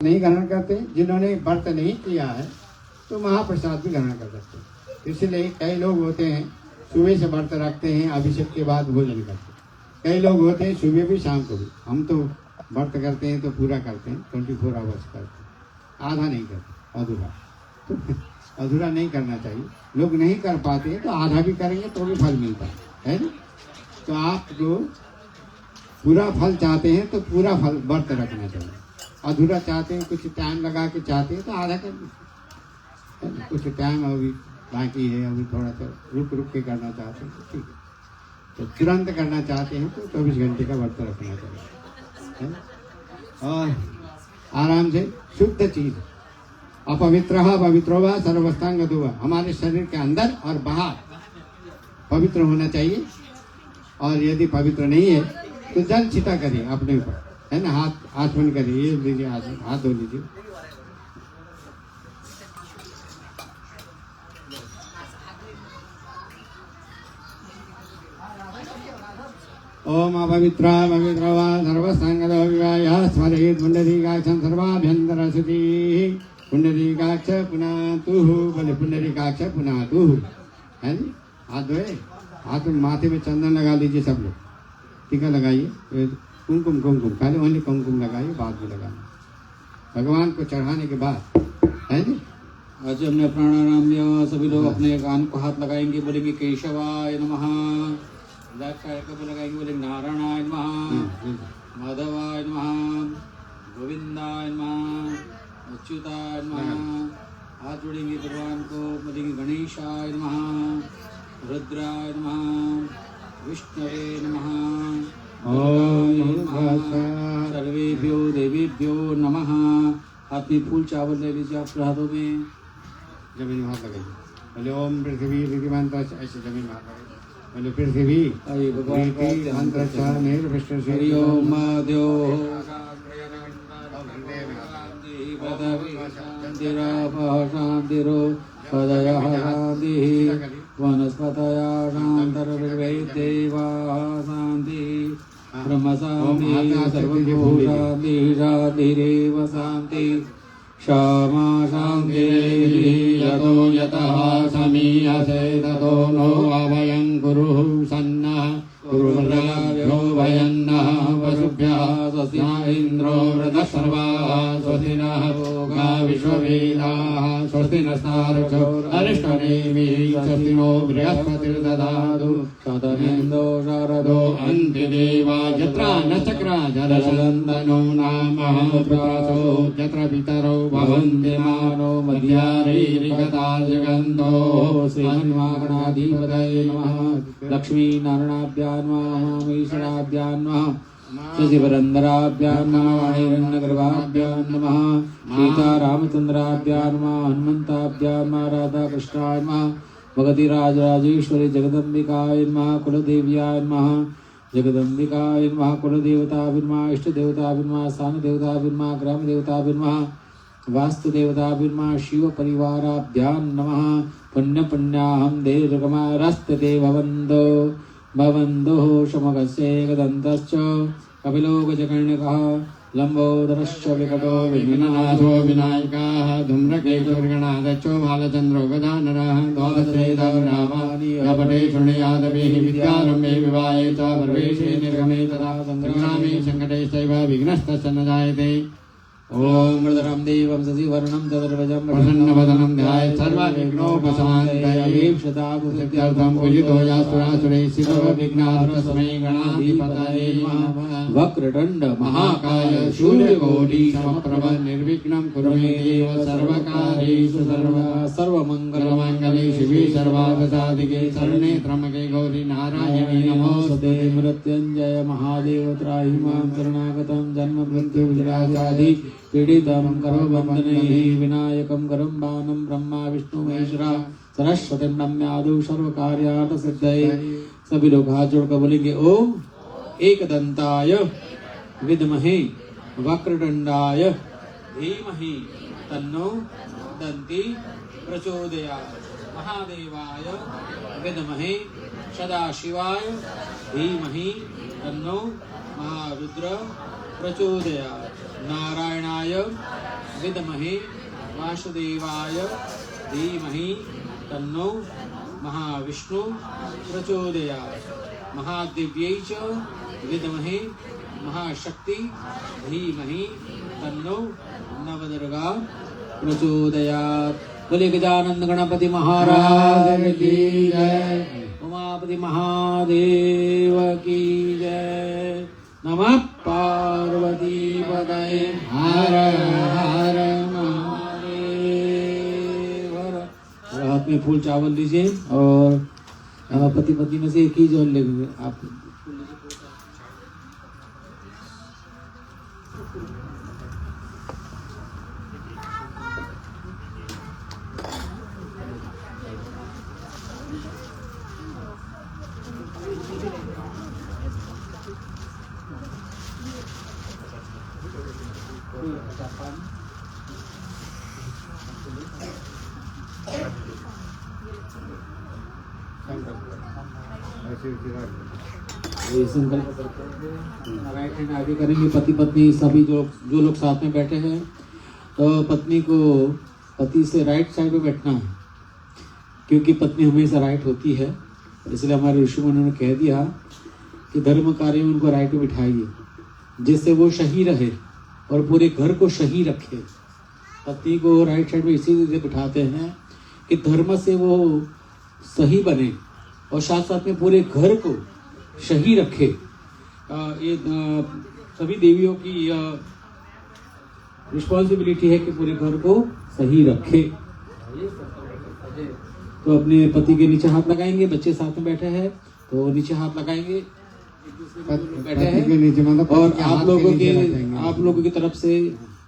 नहीं ग्रहण करते, जिन्होंने व्रत नहीं किया है तो महाप्रसाद भी ग्रहण कर सकते हैं। इसलिए कई लोग होते हैं सुबह से व्रत रखते हैं, अभिषेक के बाद भोजन करते हैं। कई लोग होते हैं सुबह भी शाम को भी। हम तो व्रत करते हैं तो पूरा करते हैं, 24 आवर्स करते हैं, आधा नहीं करते, अधूरा। तो अधूरा नहीं करना चाहिए। लोग नहीं कर पाते हैं तो आधा भी करेंगे तो भी फल मिलता है ना। तो आप जो पूरा फल चाहते हैं तो पूरा फल व्रत रखना चाहिए। अधूरा चाहते हैं, कुछ टाइम लगा के चाहते हैं तो आधा कर दीजिए। कुछ टाइम अभी बाकी है, अभी थोड़ा सा रुक रुक के करना चाहते हैं तो ठीक है। तो तुरंत करना चाहते हैं तो 24 घंटे का व्रत रखना चाहिए, है ना। और आराम से शुद्ध चीज, अपवित्र पवित्रो व सर्वस्थांग दुआ, हमारे शरीर के अंदर और बाहर पवित्र होना चाहिए। और यदि पवित्र नहीं है तो जल छिटा करिए अपने ऊपर, है ना। हाथ आचमन करिए, ये लीजिए, हाथ धो लीजिए। ओम अपवित्रा पवित्र वा सर्वसंगतो विवाह स्मरेत् पुंडरीकाक्षं सर्वाभ्यंतरशुचिः पुंडरीकाक्ष पुनातुः, बोले पुंडरीकाक्ष पुनातुः, है जी। हाथ धोए, हाथ माथे में चंदन लगा लीजिए सब लोग, टीका लगाइए, कुमकुम कुमकुम खाली ओनली कुमकुम लगाइए, बाद में लगाना भगवान को चढ़ाने के बाद, है जी। आज हमने प्राणायाम लिया, सभी लोग अपने कान को हाथ लगाएंगे, बोलेंगे केशवाय नमः। को लगाएंगे, बोलेंगे नारायणाय नमः, माधवाय नमः, गोविंदाय नमः, अच्युताय नमः। हाथ जोड़ेंगे भगवान को, बोलेंगे गणेशाय नमः, रुद्राय नमः, विष्णवे नमः, सर्वेभ्यो देवीभ्यो नमः। हाथ में फूल चावल ले लीजिए आप हाथों में, जमीन में हाथ लगाइए, बोले ओम पृथ्वी रीतिमंत्र, ऐसे जमीन में हाथ लगाइए, बोले पृथ्वी मंत्र हरि ओम द्यो शांतिरो हृदयः शान्तिः वनस्पतयानान्तर्वेदेवाः शान्तिः ब्रह्म शान्तिः सर्वभूतानि शान्तिरेव शान्तिः क्षमा शान्तिः यतो यतः समीयसे ततो नो अभयं कुरु सन्नः कुरु भद्रभ्यो भयन्नः वसुभ्यः स्वस्ति इन्द्रो वृतः सर्वाः स्वस्ति नः भोगा विश्ववेदाः स्वस्ति नस्तार्क्ष्यो अरिष्टनेमिः स्वस्ति नो बृहस्पतिर्दधातु शतमेन्दो शारदो अन्तिदेवा यत्र नचक्र जलसन्दनो नामः प्रासो यत्र पितरो भवन्ति मानो मध्यारेरिगता जगन्तो श्रीमन्वागणाधिपतये नमः। लक्ष्मी नारायणाभ्यां नमः, ईश्वराभ्यां नमः, शशिवरन्दराभ्यां नमः, हिरण्यगर्भाभ्यां नमः, सीतारामचन्द्राभ्यां नमः, हनुमन्ताभ्यां नमः, राधाकृष्णाय नमः, भगतिराजराजेश्वरी जगदम्बिकाय नमः, कुलदेव्याय नमः, जगदम्बिकाय नमः, कुलदेवताभ्यो नमः, इष्टदेवताभ्यो नमः, स्थानदेवताभ्यो नमः, ग्रामदेवताभ्यो नमः, वास्तुदेवताभ्यो नमः, शिवपरिवाराभ्यां नमः। पुण्यपुण्याहं दीर्घमारस्ते भवन्तो भवन्दो शमगस्येकदन्तश्च कपिलो गजकर्णकः लम्बोदरश्च विकटो विघ्ननाथो विनायकः धूम्रकेतुर्गणाध्यक्षो बालचन्द्रो गजाननः द्वादशेदं रामानि अपटे शृणुयादभिः विद्यारम्भे विवाहे च प्रवेशे निर्गमे तथा सङ्ग्रामे सङ्कटेश्चैव विघ्नस्तस्य न जायते। ओम मृदरं देवं शशिवर्णं चतुर्भुजं प्रसन्नवदनं ध्यायेत् सर्वविघ्नोपशान्तये। शताब्दसिद्ध्यर्थं पूजितो यासुरासुरैः सिद्धो विघ्नार्थस्मै गणाधिपतये नमः। वक्रतुण्ड महाकाय शून्यकोटि समप्रभ निर्विघ्नं कुरु मे देव सर्वकार्येषु सर्वमङ्गलमाङ्गल्ये शिवे सर्वार्थसाधिके शरण्ये त्र्यम्बके गौरी नारायणी नमोस्तुते। मृत्युञ्जय महादेव त्राहि मां शरणागतं जन्म मृत्यु विजराजादि पीडितं करो वन्दनैः विनायकं करं बाणं ब्रह्मा विष्णु महेश्वरा सरस्वती नम्यादौ सर्वकार्यार्थ सिद्धये। सभी लोग हाथ जोड़कर बोलेंगे ओम एकदंताय विद्महे वक्रतुंडाय धीमहि तन्नो दन्ति प्रचोदयात्। महादेवाय विद्महे सदाशिवाय धीमहि तन्नो महारुद्र प्रचोदयात्। नारायणाय विद्महे वासुदेवाय धीमहि तन्नो महाविष्णु प्रचोदयात्। महादेव्यै च विद्महे महाशक्ति धीमहि तन्नो नवदुर्गा प्रचोदयात्। बोले गजानंद गणपति महाराज की जय। उमापति महादेव की जय। नमः पार्वती पतये हर हर महादेव। और हाथ में फूल चावल लीजिए और पति पत्नी में से एक ही जो लेंगे आप। ये संकल्प करते हैं राइट हैंड आगे करेंगे। पति पत्नी सभी जो लोग साथ में बैठे हैं, तो पत्नी को पति से राइट साइड पे बैठना है, क्योंकि पत्नी हमेशा राइट होती है। इसलिए हमारे ऋषि मुनियों ने कह दिया कि धर्म कार्य में उनको राइट पे बिठाइए, जिससे वो सही रहे और पूरे घर को सही रखे। पत्नी को राइट साइड पे इसीलिए बिठाते हैं कि धर्म से वो सही बने और साथ साथ में पूरे घर को सही रखे। ये सभी देवियों की रिस्पॉन्सिबिलिटी है कि पूरे घर को सही रखे। तो अपने पति के नीचे हाथ लगाएंगे। बच्चे साथ में बैठे हैं तो नीचे हाथ लगाएंगे, बैठे हैं। और आप लोगों की तरफ से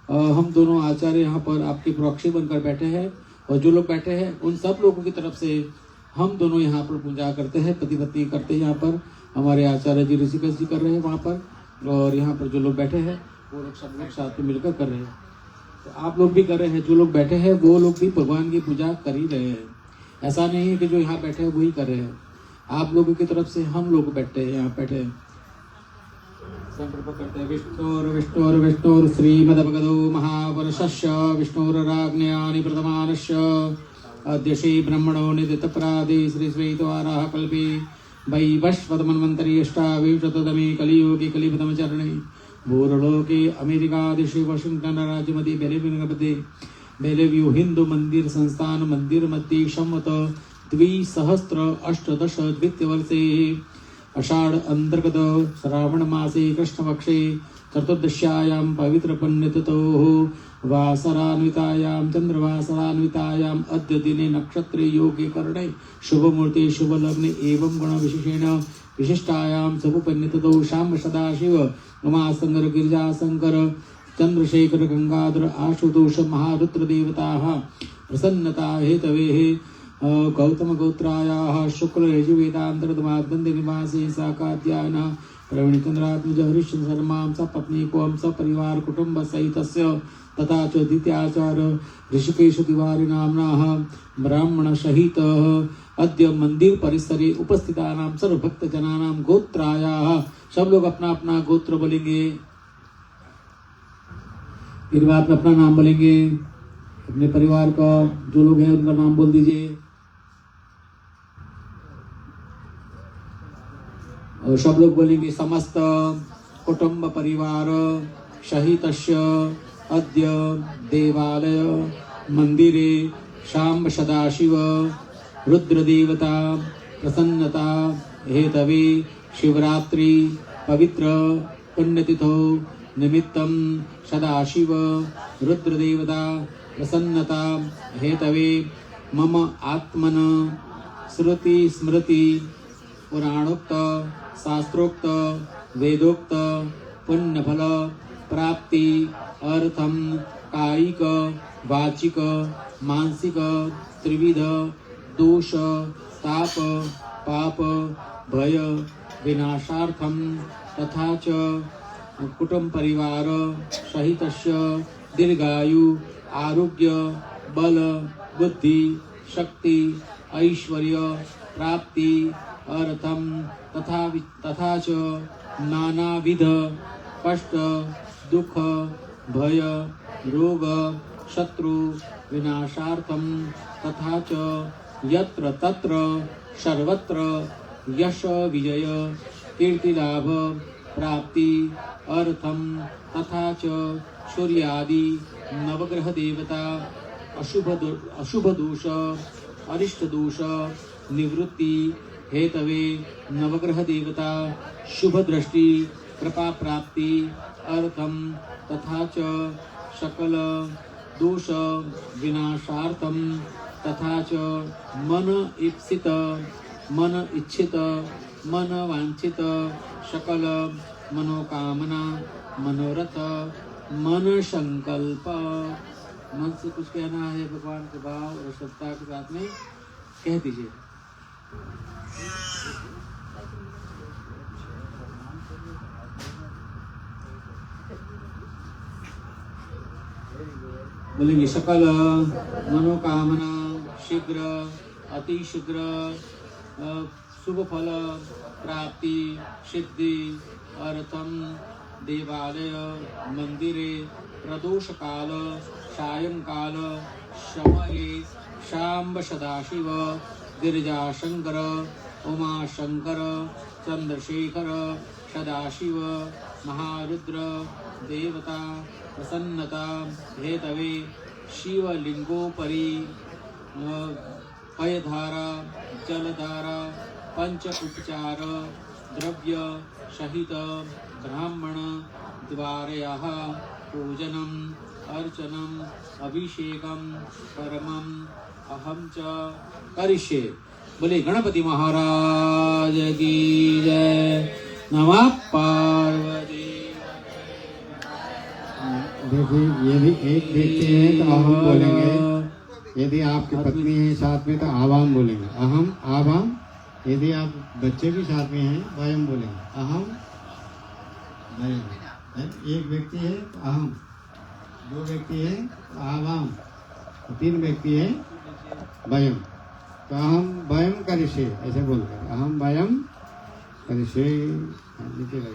हम दोनों आचार्य यहाँ पर आपके प्रॉक्सी बनकर बैठे हैं, और जो लोग बैठे हैं उन सब लोगों की तरफ से हम दोनों यहाँ पर पूजा करते हैं, पति पत्नी करते हैं। यहाँ पर हमारे आचार्य जी ऋषिकेश जी कर रहे हैं वहाँ पर, और यहाँ पर जो लोग बैठे हैं वो लोग सब लोग साथ में मिलकर कर रहे हैं। तो आप लोग भी कर रहे हैं, जो लोग बैठे हैं वो लोग भी भगवान की पूजा कर ही रहे हैं। ऐसा नहीं है कि जो यहाँ बैठे हैं वही कर रहे हैं, आप लोगों की तरफ से हम लोग बैठे हैं, यहाँ बैठे हैं। संकल्प करते हैं विष्णुर श्रीमद्भगवतो महापुरुषस्य विष्णुराज्ञया प्रथमानस्य अद्य श्री ब्रह्मणो निदितपराधे श्री श्वेतवाराह कल्पे वैवस्वतमन्वन्तरे अष्टाविंशततमे कलियुगे कलिप्रथमचरणे भूरलोके अमेरिकादेशे वाशिंगटन राज्यमध्ये बेलेव्यू हिंदू मंदिर संस्थान मंदिर मध्ये संवत 2018 आषाढ़ अंतर्गत श्रावण मासे कृष्णपक्षे चतुर्दश्यायां पवित्र पुण्यतिथोः वासरान्वितायां चंद्रवासरान्वितायां अद्य दिने नक्षत्रे योगे करणे शुभमुहूर्ते शुभलग्ने एवं गुणविशेषेण विशिष्टायां शुभपुण्यतिथौ शाम सदाशिव उमाशंकर गिरिजाशंकर चंद्रशेखर गंगाधर आशुतोष महारुद्र देवताः प्रसन्नता हेतवे गौतम गोत्रायाः शुक्ल यजुर्वेदान्तर्गतमाद्वन्द्व निवासी साकाध्यायन प्रवीण चंद्रात्मज हरिश्चंद्र शर्मां सपत्नीकों सपरिवार कुटुंब सहितस्य तथा च द्वितीयाचार्य ऋषिकेश तिवारी नाम्नः ब्राह्मण सहित अद्य मंदिर परिसरे उपस्थितानां सर्वभक्तजनानां गोत्रायाः सब लोग अपना अपना गोत्र बोलेंगे। फिर बाद में अपना नाम बोलेंगे, अपने परिवार का जो लोग हैं उनका नाम बोल दीजिए। और सब लोग बोलेंगे समस्त कुटुंब परिवार सहितस्य अद्य देवालय मंदिरे शाम सदाशिव रुद्रदेवता प्रसन्नता हेतवे शिवरात्रि पवित्र पुण्यतिथौ निमित्तं सदाशिव रुद्रदेवता प्रसन्नता हेतवे मम आत्मन श्रुति स्मृति पुराणोक्त शास्त्रोक्त वेदोक्त पुण्यफल प्राप्ति अर्थम कायिक वाचिक मानसिक त्रिविध दोष ताप पाप भय विनाशार्थम तथा च कुटुंब परिवार सहितस्य दीर्घायु आरोग्य बल बुद्धि शक्ति ऐश्वर्य प्राप्ति अर्थम तथा च नानाविध कष्ट दुख भय रोग शत्रु विनाशार्थम तथा च यत्र तत्र सर्वत्र यश विजय कीर्ति लाभ प्राप्ति अर्थम तथा च सूर्यादि नवग्रह देवता अशुभ दोष अरिष्ट दोष निवृत्ति हेतवे नवग्रह देवता शुभ दृष्टि कृपा प्राप्ति अर्थम तथा च सकल दोष विनाशार्थम तथा च मन इप्सित मन इच्छित मन वांछित सकल मनोकामना मनोरथ मन संकल्प। मन से कुछ कहना है भगवान के भाव और श्रद्धा के साथ में कह दीजिए। बोलेंगे सकल मनोकामना शीघ्र अतिशीघ्र शुभ फल प्राप्ति सिद्धि अर्थम देवालय मंदिरे प्रदोष काल सायंकाल समये शांब सदाशिव गिरिजाशंकर उमाशंकर चंद्रशेखर सदाशिव महारुद्र देवता प्रसन्नता हेतवे शिवलिंगोपरि पयधारा जलधारा पंच उपचार द्रव्य सहित ब्राह्मण द्वारयाः पूजनम अर्चनम अभिषेकम परमम अहम च करिष्ये। बोले गणपति महाराज की जय। नमः पार्वती। देखिए ये भी एक व्यक्ति है तो अहम बोलेंगे, यदि आपकी पत्नी है साथ में तो आवाम बोलेंगे, अहम आवाम। यदि आप बच्चे भी साथ में हैं वयम बोलेंगे, अहम वयम। एक व्यक्ति है तो अहम, दो व्यक्ति है तो आवाम, तीन व्यक्ति है वयम। तो अहम वयम करिष्ये ऐसे बोलकर, अहम वयम करिष्ये।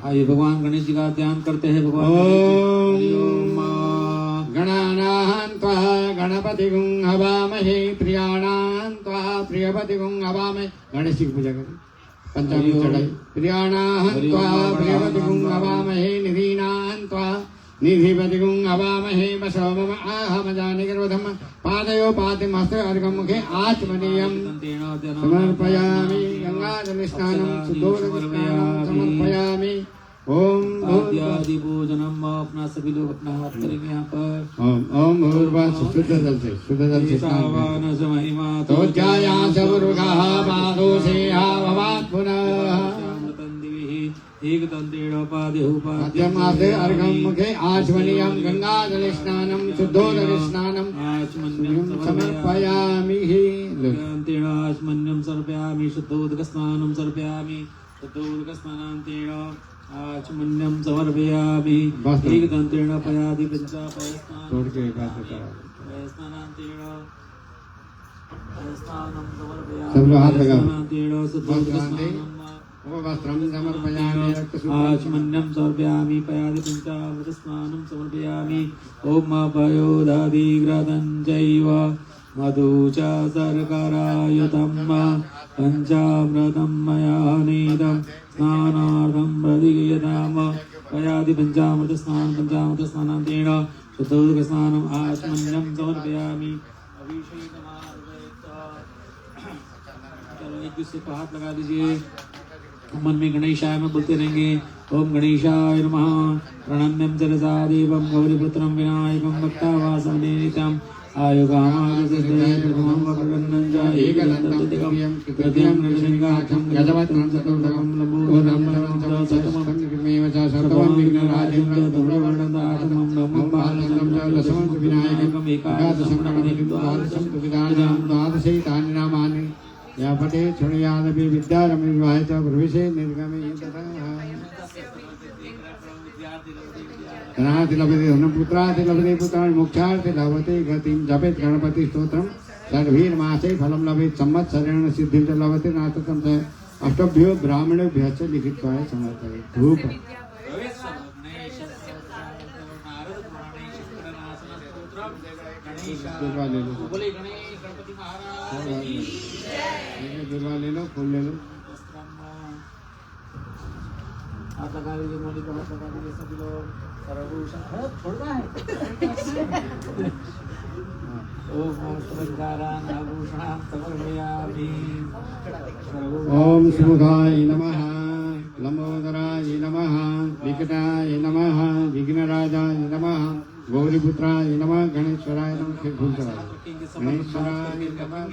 आइए भगवान गणेश जी का ध्यान करते हैं। भगवान ओम गणानां त्वा गणपतिगुं हवामहे प्रियाणां त्वा प्रियपतिगुं हवामहे। गणेश जी की पूजा करें, पंचामृत चढ़ाई। प्रियाणां त्वा प्रियपतिगुं हवामहे निधीनां त्वा निधिपतिगुं हवामहे वसो मम आहमजानि गर्वधम। पादयो पातिमस्त अर्घं मुखे आचमनीयं समर्पयामि। गंगाजलस्नानं शुद्धोदकस्नानं समर्पयामि। ओम आदि पूजनम अपना सभी लोग अपना हाथ करेंगे यहाँ पर। ओम भूर्भुवः शुद्ध जल से स्नान करें। तो ज्याया सर्वगाः पादोषेहा भवात् पुनः। एक दंतेन मध्यमासे अर्घं मुखे आचमनीयं। गंगाजलस्नानं शुद्धोदकस्नानं समर्पयामि। दंतेन आचमन्यं समर्पयामि शुद्धोदकस्नानं समर्पयामि। शुद्धोदकस्नानान्तेन आचमन्यं समर्पयामि। एक दंतेन पयादि पंचापयस्नानान्तेन सब लोग हाथ लगाओ। वस्त्रं समर्पयामि। आचमन्यं समर्पयामि। पयादि पंचामृतस्नानं समर्पयामि। ओम पयोदधिघृतं चैव मधु च शर्करायुतं पंचामृतं मया नीतं स्नानार्थं प्रदीयताम। पयादि पंचामृतस्नानान्तेन शुद्धोदकस्नानम् आचमन्यं समर्पयामि। चलो एक दूसरे को हाथ लगा दीजिए। मन में गणेशाय में बोलते रहेंगे। ओम गणेशाय नमः। प्रणम्यं शिरसा देवं गौरीपुत्रं विनायकं भक्तावासं नित्यं आयुगामादिसिद्धिप्रथमं वक्रगन्नं च एकदन्तं तृतीयं नृसिंहाख्यं गजवक्त्रं चतुर्थकं लम्बोदरं शतमेव च शतमं विघ्नराजेन्द्र धूम्रवर्णदातमं नमो बालचन्द्रं च दशमं च विनायकम् एकादशं गणपतिं द्वादशं तु विधानं द्वादशैतानि नामानि या पटे क्षणयादपि विद्यारम्य विवाहे च प्रवेशे निर्गमे धनार्थि लभते धनं पुत्रार्थि लभते पुत्राणि मोक्षार्थि लभते गतिं। जपेत् गणपति स्तोत्रं षड्भिर्मासे फलं लभेत् संवत्सरेण सिद्धिं च लभते। नाथतं च अष्टभ्यो ब्राह्मणेभ्यः च लिखित्वा समर्पयेत्। धूप दुर्वा ले लो, बोले गणेश गणपति महाराज की दुर्वा ले लो, फूल ले लो। हाथ लगा लीजिए, मोदी को हाथ लगा दीजिए सभी लोग। सर्वभूषण छोड़ना है। ओम सुमुखाय नमः, लंबोदराय नमः, विकटाय नमः, विघ्नराजाय नमः, गौरीपुत्राय नमः, गणेश्वराय नमः। फिर भूतराय गणेश्वराय नमः।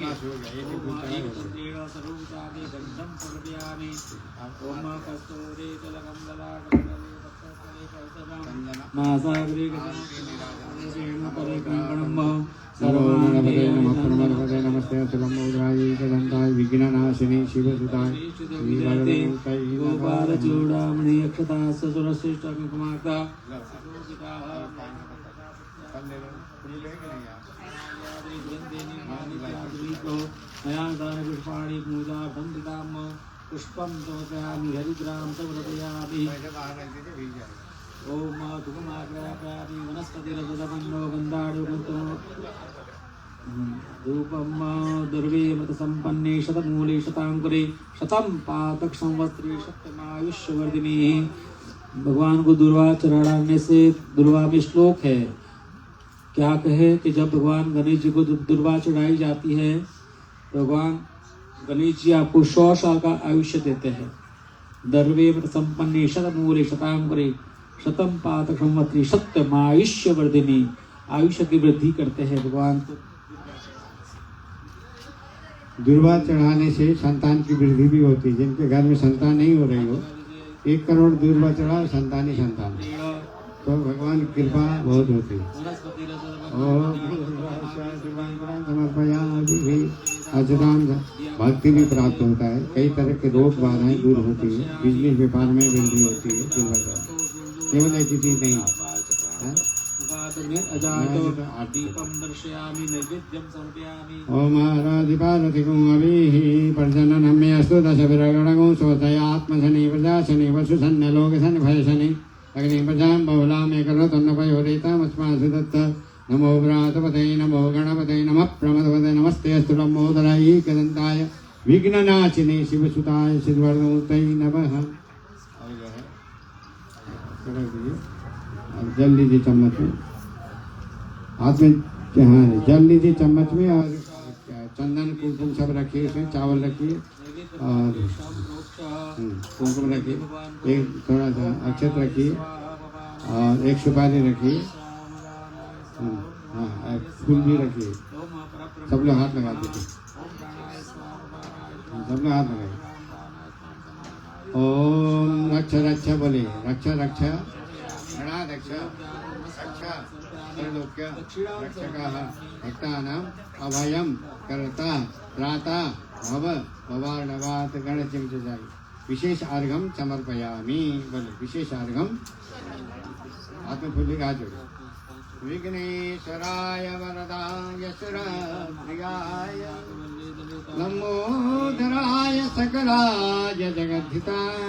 सर्वगणपते नमः, परमगणपते नमस्ते, लंबोदराय एकदन्ताय विघ्ननाशिनी शिवसुताय श्रीवरदमूर्तये गोपालचूडामणि अक्षता ससुरश्रेष्ठ कुमारता पुष्पाणि पूजा बंदिताम पुष्पम समर्पयामि हरिद्राम समर्पयामि ओम धूमाग्रयामि वनस्पतिरजतमन्नो गन्धाढ्यो रूपम दुर्वेमृत संपन्ने शतमूले शतांकुरे शतम पातक संवत्सरे शतमायुष्यवर्धिनी। भगवान को दुर्वा चढ़ाने से दुर्वा में श्लोक है, क्या कहे कि जब भगवान गणेश जी को दुर्वा चढ़ाई जाती है तो भगवान गणेश जी आपको 100 साल का आयुष्य देते हैं। दर्वेमृत संपन्ने शतमूले शतांकुरे शतम पातक संवत्सरे शतमायुष्यवर्धिनी, आयुष्य की वृद्धि करते हैं भगवान को। दुर्वा चढ़ाने से संतान की वृद्धि भी होती है। जिनके घर में संतान नहीं हो रही हो, 1 करोड़ दुर्वा चढ़ाओ, संतान ही संतान, तो भगवान की कृपा बहुत होती है। भक्ति भी प्राप्त होता है, कई तरह के रोग बाधाएं दूर होती है, बिजनेस व्यापार में वृद्धि होती है। दुर्वा चढ़ा केवल एक चीज नहीं, ओम आराधिपारथिकुं अभिः प्रजननं मे अस्तु दशभिरगणगुं स्वतयात्मशनि प्रजाशनि वसुसन्न लोकशनि भयशनि अग्नि प्रजां बहुलां मे करोतन्नपयोरेतामस्मासु दत्त। नमो व्रातपते नमो गणपते नमः प्रमदपते नमस्ते अस्तु लंबोदराय एकदन्ताय विघ्ननाशिने शिवसुताय श्रीवरदमूर्तये नमः। अब जल लीजिए चम्मच में, हाथ में जल लीजिए चम्मच में, और चंदन कुमकुम सब रखिए, उसमें चावल रखिए और कुमकुम रखिए, एक थोड़ा सा अक्षत रखिए और एक सुपारी रखिए, हाँ फूल भी रखिए। सब लोग हाथ लगा दीजिए, सब लोग हाथ लगाइए। ओम रक्ष रक्ष बोले, रक्ष रक्ष गणाध्यक्ष रक्षा सर्वलोक्य रक्षकः भक्तानाम् अभयं करता त्राता भव भवार्णवात् गणचिंतजाय। विशेष अर्घ्यं समर्पयामि बोले, विशेष अर्घ्यं हाथ में फूल लगा जोड़े। विघ्नेश्वराय वरदाय सुरप्रियाय लंबोदराय सकलाय जगद्धिताय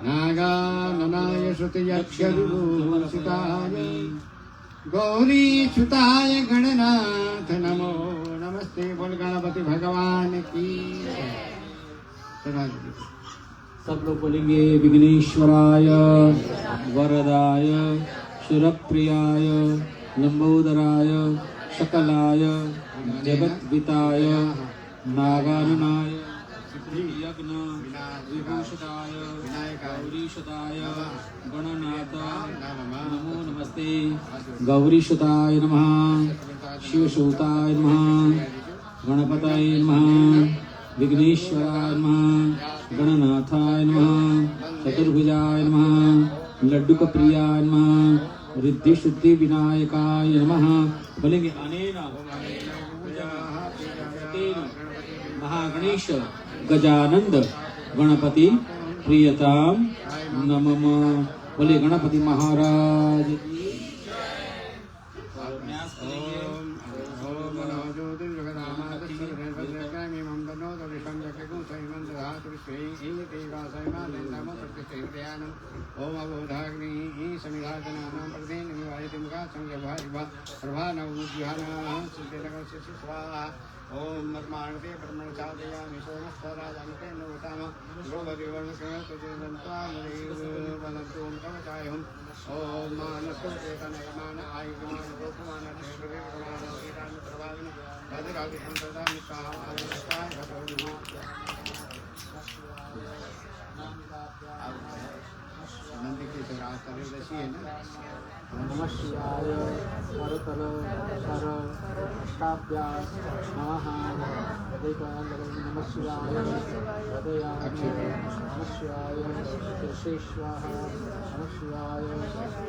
नागाननाय श्रुतियक्षविभूषिताय गौरीसुताय गणनाथ नमो नमस्ते। बोल गणपति भगवान की। सब लोग बोलेंगे विघ्नेश्वराय वरदाय सुरप्रियाय लंबोदराय सकलाय जगद्विताय नागाननाय यज्ञ विभूषिताय गौरीशताय गणनाथ नमो नमस्ते। गौरीशताय नमः, शिवसूताय नमः, गणपतये नमः, विघ्नेश्वराय नमः, गणनाथाय नमः, चतुर्भुजाय नमः, लड्डुकप्रियाय नमः, रिद्धि शुद्धि विनायकाय नमः। बोलेंगे अनेन महागणेश गजानंद गणपति प्रियताम नमः। बोले गणपति महाराज की। ओम नमो ज्योतिर्जगदामातस्वरभद्रकामिमं तन्नोतु विश्वं जगत्कुंसैमं दधातु विश्वेदेवासैमानन्दमो प्रतिष्ठैर्यानम् ओम अबोधाग्निः समिधातनानां प्रतिनिवायतिमुखासंजभारिभा प्रभानवमुद्यानाः सिद्धिनगरस्य स्वाहा ओम मर्माणते ब्रह्मणचादयामि सोमस्तराजामिते नोताम द्रौपदीवर्णकृतजन्त्वामरेव वदन्तुं कवचायम् ओम मानसोचेतनकमान आयुगमान गोपमान क्षेत्रविक्रमान कीटान प्रभाविन भद्राभिषं तदा निष्कामानस्ताय भगवन्तु नंदी की सराय तरदशी है ना नमः शिवाय करतल कर अष्टाभ्यास नमः नमः शिवाय हृदयामि नमः शिवाय शीर्षेश्वाः नमः शिवाय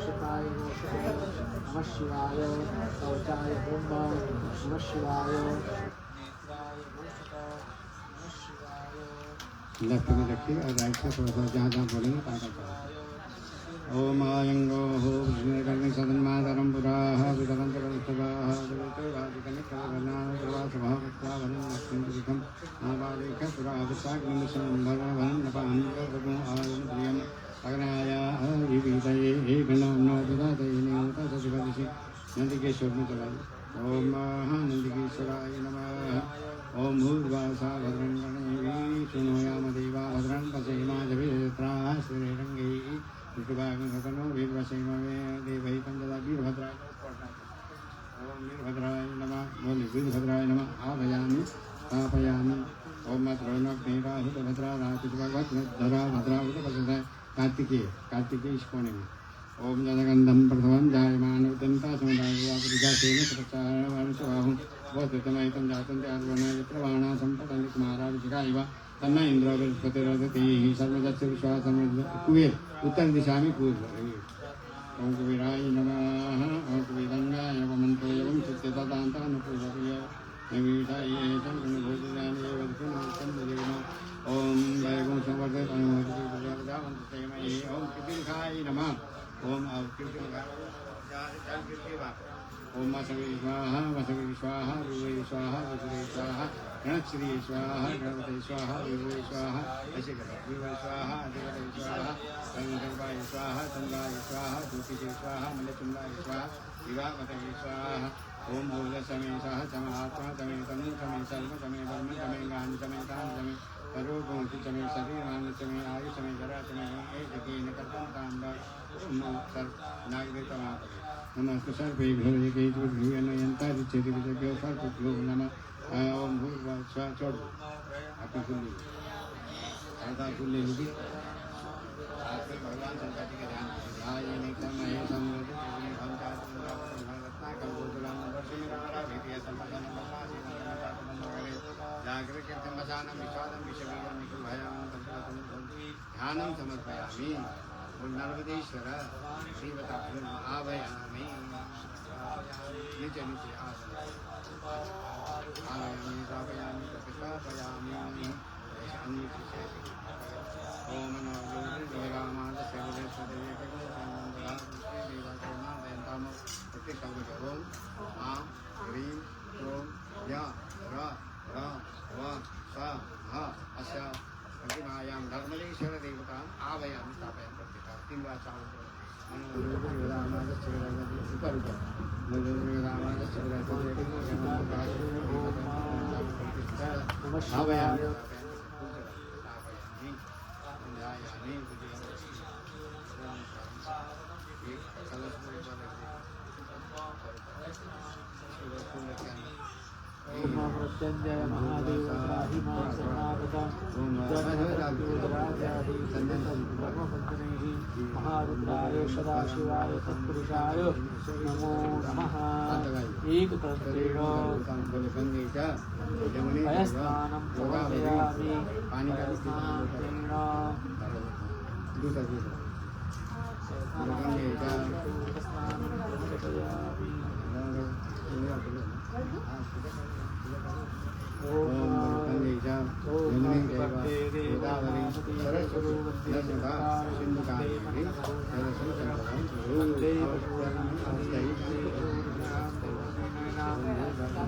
शिखाय नमः शिवाय शौचाय कुंभ नमः शिवाय नेत्राय नमः शिवाय लेफ्ट में रखिए और राइट से थोड़ा सा जहाँ जहाँ बोलेंगे वहाँ तक ओम आयंगो हो विष्णुकर्णी सदन्मातरं पुराः वितरन्तरस्तवाः वितरवादिकनिकरणाः प्रवासभावत्वाभरणलक्ष्मीपुरिकम् आपादेकपुराभिषाग्निमिषम्भरभरं नपाहं आयं अग्नायाः विविधये गणो विदातये नियोतसदिवदिशि नन्दिकेश्वरं चलाय ओम नन्दिकेश्वराय नमः ओम भूर्वासा भद्रं गणैः शृणोयाम देवा भद्रं पश्येमाजभित्राः श्रीरङ्गैः ऋतुभागनो वीरवशैमवे देवै पंचदा वीरभद्राय ओम वीरभद्राय नमः बोले वीरभद्राय नमः आभयामि स्थापयामि ओम मद्रोणग्निराहुतभद्रा रातिभगवद्भद्रा भद्राहुतभद्रा कार्तिकेय इस कोने में ओम जनगंधम प्रथमं जायमान उदंता समुदायवापरिजातेन प्रचारवानुसवाहुं वोततमैतं जातं त्यार्वणाय प्रवाणा सम्पदं कुमाराभिषेकाय तन्ना इंद्र बृहस्पतिरदति सर्वदस्य विश्वासं कुबेर उत्तर दिशा में पूर्व ओम कुबेराय नमः ओम कुबेरंगाय नमः मंत्रो एवं चित्ततान्तानुपूर्वय नवीताय तन्नभूतानि वदकुनोत्तमदेवः ओम वैगुं संवर्धय तनुमतिप्रजावन्तमये ओम कृतिखाय नमः ओम अवकृतिखाय ओम वसवे स्वाहा विवे स्वाहा विष्णुवे स्वाहा गणश्री स्वाहा गणपते स्वाहा विवे स्वाहा ऐसे करो विवे स्वाहा अधिपते स्वाहा गंगर्वाय स्वाहा चंद्राय स्वाहा ज्योतिषे स्वाहा मल्लचंद्राय स्वाहा विवाहपते स्वाहा ओम भोज समय सह चमात्मा चमे तनु चमे सर्व चमे वर्म चमे गान चमे काम चमे सर्वभूति चमे शरीरान चमे आयु चमे जरा चमे एक कर्तम तांबा सर नागरिकता नमस्ते सर्वेभ्यो एकेभ्यो नयन्तारिचेति विजयभ्यो सर्वेभ्यो नमः ओम भूर्भुवः स्वः छोड़ अपनी खुली आधा खुली होगी आपके भगवान शंकर जी के ध्यान आय निकम है समृद्ध जीवन भंकार रत्ना कंबोधुलाम वर्षि मेरा भेदिया संपदान ममासी नंदनाथ मंगले जागृत कीर्तन बचानम विषादम विषवीरम निकुल भयाम तंत्रतम ध्यानम समर्पयामि नर्मदेश्वर श्रीवता आभयामि नीचे नीचे आभयामि स्थापयामि प्रतिष्ठापयामि ओम नमो ज्योतिर्जगदामातस्य देवताम प्रतिष्ठापय ओम आं ह्रीं क्रों या रा रा वा सा हा अस्या प्रतिमायां धर्मदेश्वर देवतां आभयामि स्थापयामि तीन बार चावल ऊपर ऊपर मृत्युंजय महादेव त्राहि मां शरणागतम् महारुद्राय सदाशिवाय तत्पुरुषाय नमो नमः। एकतन्त्रेण पयस्नानं समर्पयामि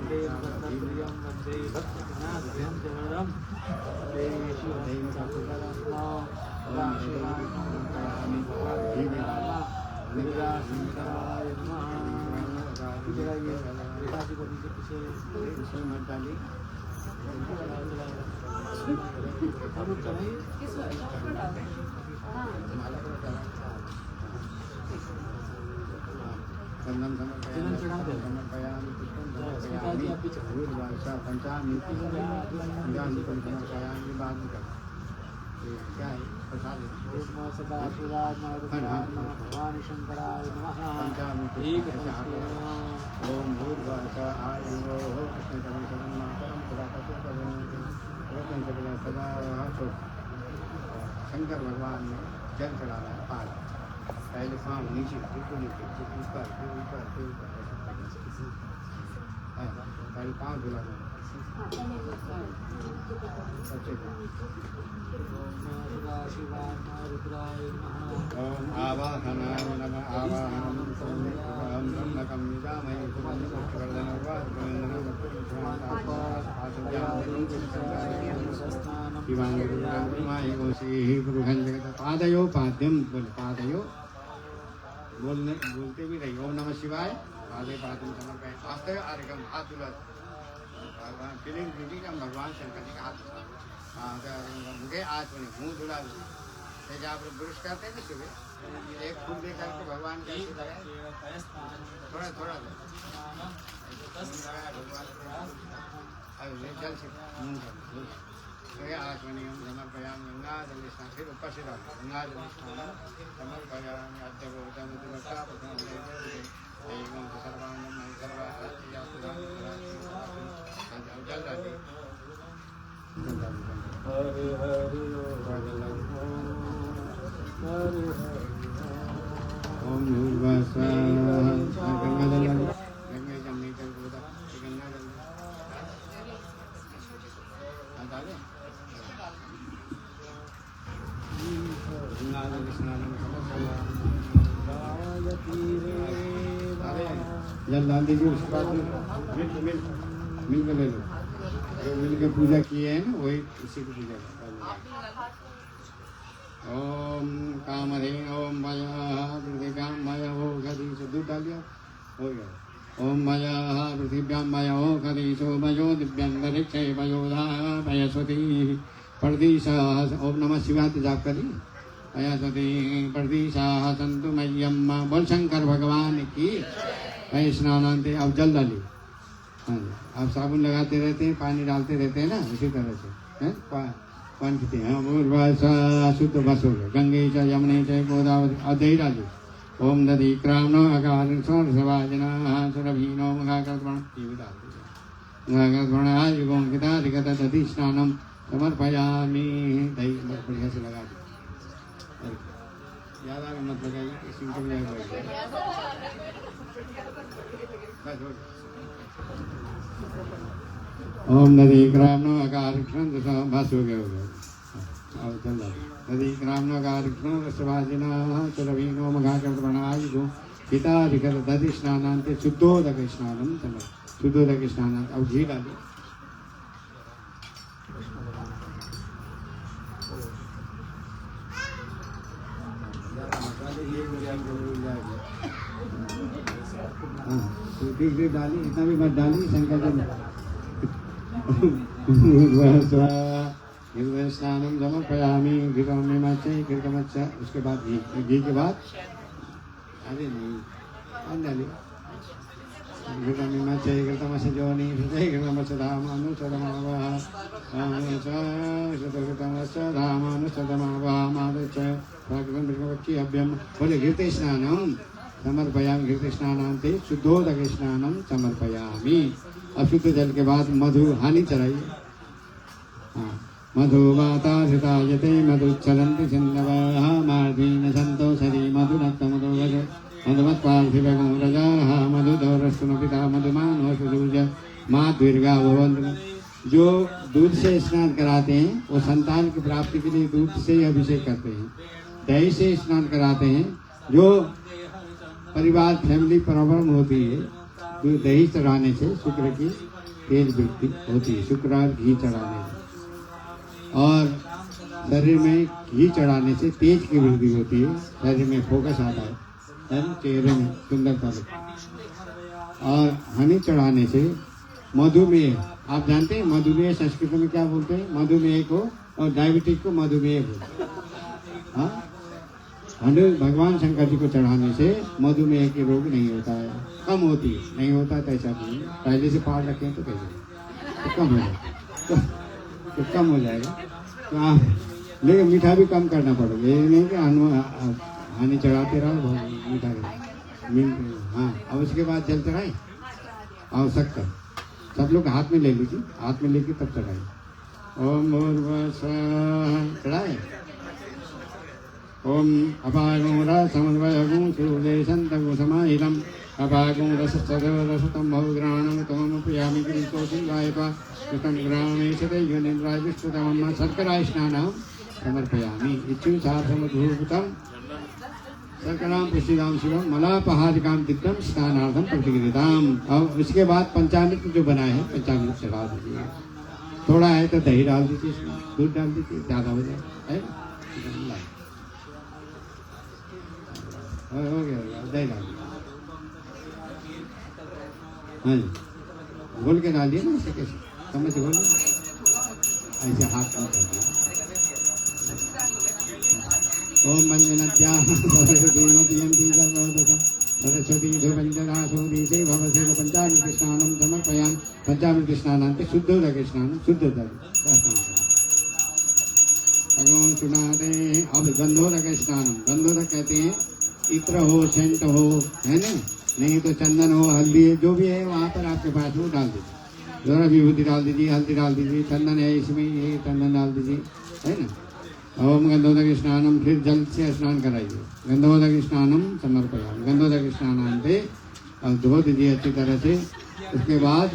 वन्दे दत्तप्रियं वन्दे भक्तजनार्दनं शरणं वन्दे शिवं शङ्कराय नमः। चंदन समर्पयामि पुष्पं समर्पयामि भूर्भाषा पंचामि समर्पयामि बाद में क्या है प्रसाद भगवान शंकराय नमः। पंचामि ओम भूर्भाषा आयुः सदा शंकर भगवान ने जल चढ़ाना है पार पहले पाँव नीचे बिल्कुल नीचे फिर ऊपर फिर ऊपर फिर ऊपर पहले पाँव धुलाना ओम आवाहनाय नमः आवाहनं ओम ब्रह्मकं निजामहि पादयो पाद्यम बोले पादयो बोलते भी रही ओम नमः शिवाय पादे पाद्यम समर्पयामि आस्ते आर्गम हाथ धुला भगवान फीलिंग दीदी का भगवान शंकर जी का हाथ मुझे आज मुँह धुला जैसे आप ब्रश करते हैं ना सुबह एक फूल दे करके भगवान का थोड़ा थोड़ा भगवान जल से आचमनीयं समर्पयामि गंगाजल स्नान फिर ऊपर से गंगाजल स्नान समर्पयामि ओम भूर्भुवः गंगाजल गंगे जमनी जल गोदा गंगाजल जल डाल दीजिए उसके बाद मिल के ले लो जो मिल के पूजा किए हैं ना वही इसी को पूजा करता ओम कामधे ओम मया पृथिव्यां मया हो गदीशो दूध डाल दिया हो गया ओम मया पृथिव्यां मया हो गदीशो मयो दिव्यंतरिक्षे मयोधा मयस्वती प्रदिशा ओम नमः शिवाय जाप करिए मयस्वती प्रदिशा संतु मह्यम बोल शंकर भगवान की स्नानांते अब जल डालिए हाँ जी आप साबुन लगाते रहते हैं पानी डालते रहते हैं ना इसी तरह से हैं पानी पीते हैं शुद्ध बस हो गए गंगे च यमुने च गोदावरी अब दही डालिए ओम दधि क्रामनो अकार सवाजना सुरभीनो मुखाकर्पण ये भी डाल दीजिए मुखाकर्पणाय गोंकिताधिगत दधि स्नानम समर्पयामि दही बढ़िया से लगा दीजिए याद आगे मत लगाइए सिंपल ओम नदी ग्रामनो अकार बस हो गया अब चल नदी ग्रामनो अकार रसवाजिना चरवीनो मघाकर्पणाय गो पिताधिगत दधि स्नानांते शुद्धोदक स्नानम शुद्धोदक स्नानांत अब घी डालिए ठीक डाली इतना भी मत डाली शंकर स्नानम समर्पयामि घृतमच्च उसके बाद घी के बाद अरे नहीं डाली घृतमच्च घृतमच्च जोनि घृतमच्च धामानुसदमावानुसदमावामादच्च अभ्यम बोले घृत स्नानम समर्पयामि घृत स्नानांते शुद्धोदक स्नानम समर्पयामि अब शुद्ध जल के बाद मधु हानि चढ़ाइए हाँ मधु माता हृतायते मधुच्छलन्ति सिन्धवः मार्धीन सन्तोषरी मधुनक्तमधु वज मधुमत्पार्थिवगो रजाः मधुदौरस्तुनो पिता मधुमानो सुसूज माध्वीर्गा भवन्तु जो दूध से स्नान कराते हैं वो संतान की प्राप्ति के लिए दूध से ही अभिषेक करते हैं दही से स्नान कराते हैं जो परिवार फैमिली प्रॉब्लम होती है दूध दही चढ़ाने से शुक्र की तेज वृद्धि होती है, शुक्र और घी चढ़ाने से। और शरीर में घी चढ़ाने से तेज की वृद्धि होती है, शरीर में फोकस आता है ना, चेहरे में सुंदरता लगती है। और हनी चढ़ाने से मधुमेह, आप जानते हैं मधुमेह संस्कृत में क्या बोलते हैं? मधुमेह को और डायबिटीज को मधुमेह बोलते हैं। हाँ, हनी भगवान शंकर जी को चढ़ाने से मधुमेह के रोग नहीं होता है, कम होती है। नहीं होता तो ऐसा नहीं, पहले से पार रखें तो कैसे तो कम हो जाएगा, तो कम हो जाएगा। तो आप लेकिन मीठा भी कम करना पड़ेगा, ये नहीं कि हनी चढ़ाते रहो मीठा। हाँ, और उसके बाद जल चढ़ाए और शक्कर सब लोग हाथ में ले लीजिए, हाथ में लेके तब चढ़ाए। ओम चढ़ाए। ओम अपागुरा समन्वयगुं सुदेशन्तगुं समाहितम् अपागुं रसस्तदरसतं बहुग्राणं तमं प्रियामि कृतोऽसिवायपा कृतं ग्रामेशते योनिन्द्राय विष्णुतमं शर्कराय स्नानं समर्पयामि। इत्युत्साहसमुद्भूतं शर्करां पुष्टिदां शिवं मलापहारिकां तीर्थं स्नानार्थं प्रतिगृहीताम्। और उसके बाद पंचामृत जो बना है, पंचामृत चढ़ा दीजिए। थोड़ा है तो दही डाल दीजिए, इसमें दूध डाल दीजिए, ज़्यादा हो जाए है। हो गया दही डाल दीजिए। हाँ जी, घोल के डालिए ना, ऐसे कैसे समझ घोल, ऐसे हाथ कम कर दिए। ओम मंजनत्या सरस्वती सरस्वती धुवंजनासोदी से भवसे पंचामृत स्नानं समर्पयामि। पंचामृत स्नानान्ते शुद्धोदक स्नानं, शुद्धोदक भगवान सुनाते हैं। अब गंधोदक स्नानम, गंधोदक कहते हैं इत्र हो, सेंट हो, है ना, नहीं तो चंदन हो, हल्दी है, जो भी है वहाँ पर आपके पास वो डाल दीजिए। जरा विभूति डाल दीजिए, हल्दी डाल दीजिए, चंदन है इसमें, ये चंदन डाल दीजिए, है ना। ओम गंधोदक स्नानम, फिर जल से स्नान कराइए। गंधोदक स्नानम समर्पयामि, गंधोदक स्नानान्ते, और धो दीजिए अच्छी तरह से। उसके बाद